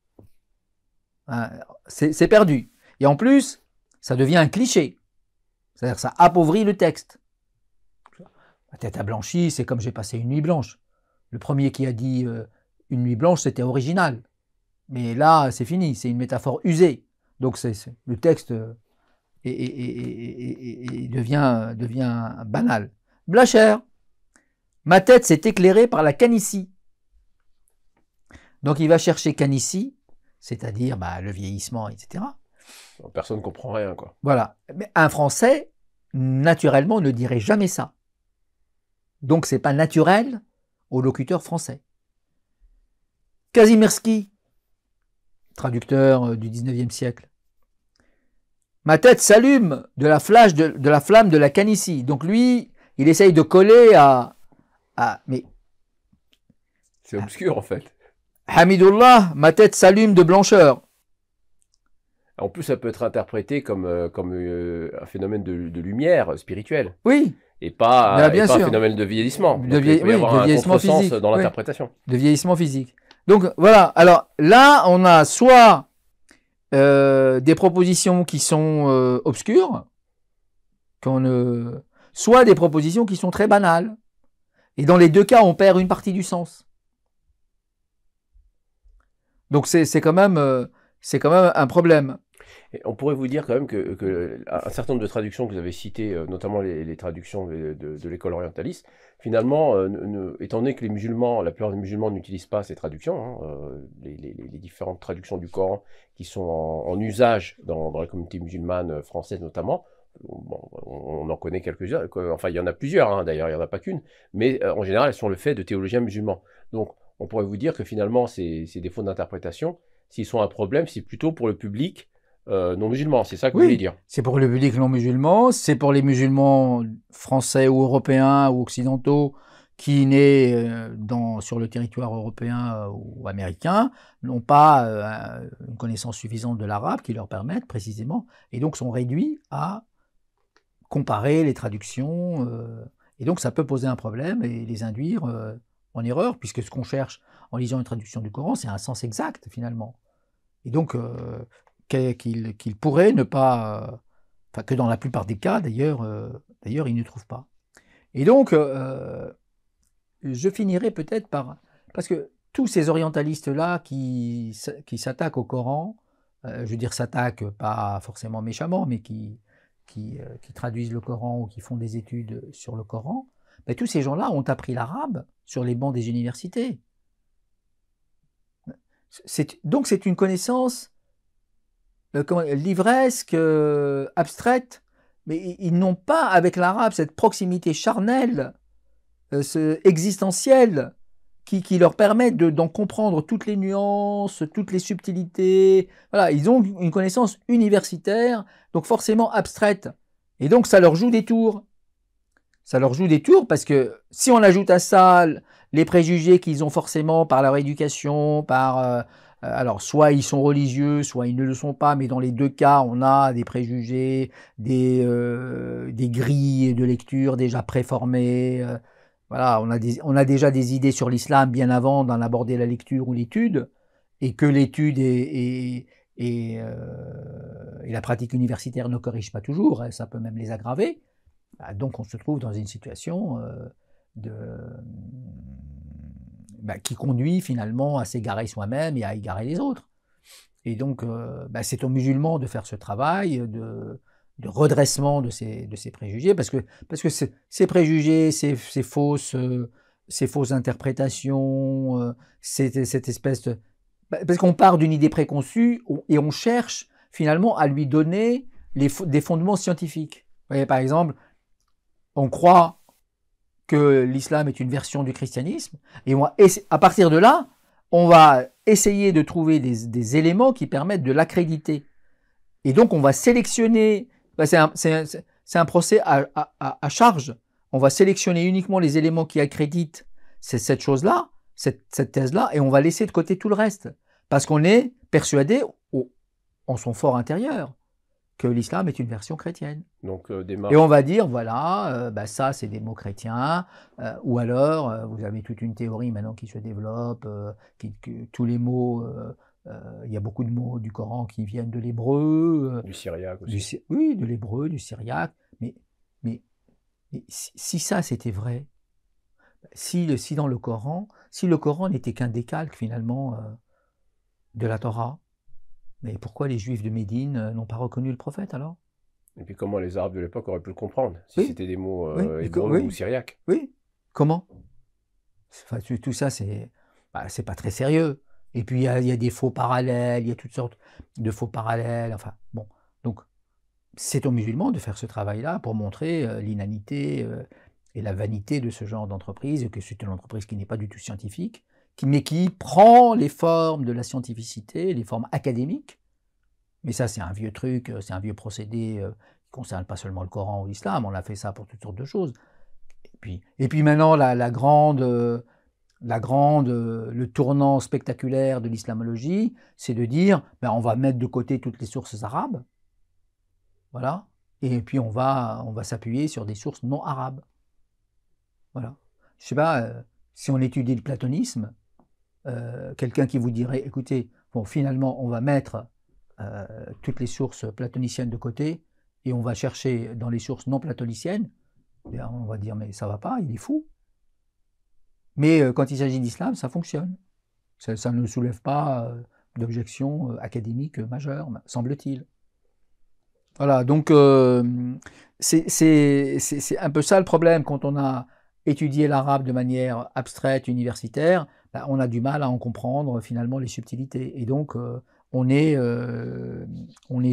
Speaker 1: Hein, c'est perdu. Et en plus, ça devient un cliché. C'est-à-dire que ça appauvrit le texte. Ma tête a blanchi, c'est comme j'ai passé une nuit blanche. Le premier qui a dit une nuit blanche, c'était original. Mais là, c'est fini, c'est une métaphore usée. Donc le texte devient banal. Blacher, ma tête s'est éclairée par la canicie. Donc il va chercher canicie, c'est-à-dire le vieillissement, etc.
Speaker 2: Personne ne comprend rien, quoi.
Speaker 1: Voilà. Mais un Français, naturellement, ne dirait jamais ça. Donc c'est pas naturel au locuteur français. Kazimierski, traducteur du 19e siècle. Ma tête s'allume de la flamme de la canicie. Donc lui, il essaye de coller mais
Speaker 2: c'est obscur en fait.
Speaker 1: Hamidullah, ma tête s'allume de blancheur.
Speaker 2: En plus, ça peut être interprété comme un phénomène de lumière spirituelle.
Speaker 1: Oui.
Speaker 2: Et pas un phénomène de vieillissement.
Speaker 1: Il peut y avoir un contresens
Speaker 2: dans l'interprétation.
Speaker 1: De vieillissement physique. Donc voilà, alors là, on a soit des propositions qui sont obscures, soit des propositions qui sont très banales. Et dans les deux cas, on perd une partie du sens. Donc c'est quand même un problème.
Speaker 2: Et on pourrait vous dire quand même que un certain nombre de traductions que vous avez citées, notamment les traductions de l'école orientaliste, finalement, étant donné que les musulmans, la plupart des musulmans n'utilisent pas ces traductions, les différentes traductions du Coran qui sont en usage dans la communauté musulmane française notamment, bon, on en connaît quelques-uns, enfin il y en a plusieurs, hein, d'ailleurs, il n'y en a pas qu'une, mais en général, elles sont le fait de théologiens musulmans. Donc, on pourrait vous dire que finalement, ces défauts d'interprétation, s'ils sont un problème, c'est plutôt pour le public non musulman, c'est ça que vous voulez
Speaker 1: Oui,
Speaker 2: dire?
Speaker 1: c'est pour le public non musulman, c'est pour les musulmans français ou européens ou occidentaux qui, nés sur le territoire européen ou américain, n'ont pas une connaissance suffisante de l'arabe qui leur permette précisément, et donc sont réduits à comparer les traductions, et donc ça peut poser un problème et les induire en erreur, puisque ce qu'on cherche en lisant une traduction du Coran, c'est un sens exact finalement. Et donc, qu'il pourrait ne pas, enfin que dans la plupart des cas d'ailleurs, il ne trouve pas. Et donc, je finirai peut-être parce que tous ces orientalistes-là qui s'attaquent au Coran, je veux dire s'attaquent pas forcément méchamment, mais qui traduisent le Coran ou qui font des études sur le Coran, ben, tous ces gens-là ont appris l'arabe sur les bancs des universités. Donc c'est une connaissance livresque, abstraite, mais ils n'ont pas avec l'arabe cette proximité charnelle, existentielle, qui leur permet d'en comprendre toutes les nuances, toutes les subtilités. Voilà, ils ont une connaissance universitaire, donc forcément abstraite. Et donc ça leur joue des tours. Ça leur joue des tours parce que si on ajoute à ça les préjugés qu'ils ont forcément par leur éducation, alors soit ils sont religieux, soit ils ne le sont pas, mais dans les deux cas, on a des préjugés, des grilles de lecture déjà préformées. Voilà, on a déjà des idées sur l'islam bien avant d'en aborder la lecture ou l'étude, et que l'étude et la pratique universitaire ne corrigent pas toujours, ça peut même les aggraver. Donc on se trouve dans une situation qui conduit finalement à s'égarer soi-même et à égarer les autres. Et donc c'est aux musulmans de faire ce travail de redressement de ces préjugés, parce que ces préjugés, ces fausses interprétations, cette espèce de... Parce qu'on part d'une idée préconçue et on cherche finalement à lui donner des fondements scientifiques. Vous voyez, par exemple, on croit que l'islam est une version du christianisme, et à partir de là, on va essayer de trouver des éléments qui permettent de l'accréditer. Et donc on va sélectionner, c'est un procès à charge, on va sélectionner uniquement les éléments qui accréditent cette chose-là, cette thèse-là, et on va laisser de côté tout le reste, parce qu'on est persuadé, en son fort intérieur, que l'islam est une version chrétienne.
Speaker 2: Donc,
Speaker 1: et on va dire, voilà, ça c'est des mots chrétiens, ou alors vous avez toute une théorie maintenant qui se développe, que tous les mots, il y a beaucoup de mots du Coran qui viennent de l'hébreu.
Speaker 2: Du syriaque aussi.
Speaker 1: Oui, de l'hébreu, du syriaque, mais si ça c'était vrai, si dans le Coran n'était qu'un décalque finalement de la Torah, mais pourquoi les Juifs de Médine n'ont pas reconnu le prophète alors?
Speaker 2: Et puis comment les Arabes de l'époque auraient pu le comprendre, si c'était des mots hébreux ou syriaques?
Speaker 1: Oui, comment? Enfin, tout ça, c'est pas très sérieux. Et puis il y a des faux parallèles, il y a toutes sortes de faux parallèles, enfin bon. Donc c'est aux musulmans de faire ce travail-là pour montrer l'inanité et la vanité de ce genre d'entreprise, que c'est une entreprise qui n'est pas du tout scientifique, mais qui prend les formes de la scientificité, les formes académiques. Mais ça, c'est un vieux truc, c'est un vieux procédé qui ne concerne pas seulement le Coran ou l'islam, on a fait ça pour toutes sortes de choses. Et puis maintenant, le tournant spectaculaire de l'islamologie, c'est de dire, on va mettre de côté toutes les sources arabes, voilà, et puis on va s'appuyer sur des sources non arabes. Voilà. Je ne sais pas, si on étudie le platonisme, quelqu'un qui vous dirait, écoutez, bon, finalement, on va mettre toutes les sources platoniciennes de côté et on va chercher dans les sources non platoniciennes, on va dire, mais ça va pas, il est fou. Mais quand il s'agit d'islam, ça fonctionne. Ça ne soulève pas d'objection académique majeure, semble-t-il. Voilà, donc c'est un peu ça le problème quand on a étudié l'arabe de manière abstraite, universitaire. On a du mal à en comprendre finalement les subtilités. Et donc on est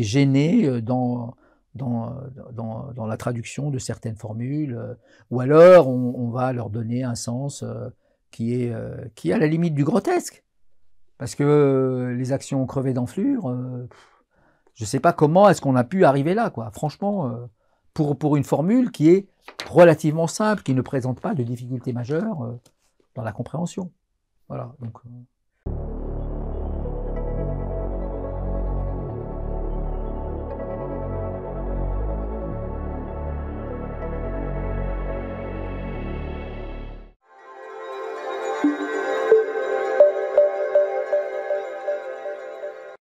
Speaker 1: gêné dans dans la traduction de certaines formules, ou alors on va leur donner un sens qui est à la limite du grotesque. Parce que les actions crevées d'enflure, je ne sais pas comment est-ce qu'on a pu arriver là, quoi. Franchement, pour une formule qui est relativement simple, qui ne présente pas de difficultés majeures dans la compréhension. Voilà, donc...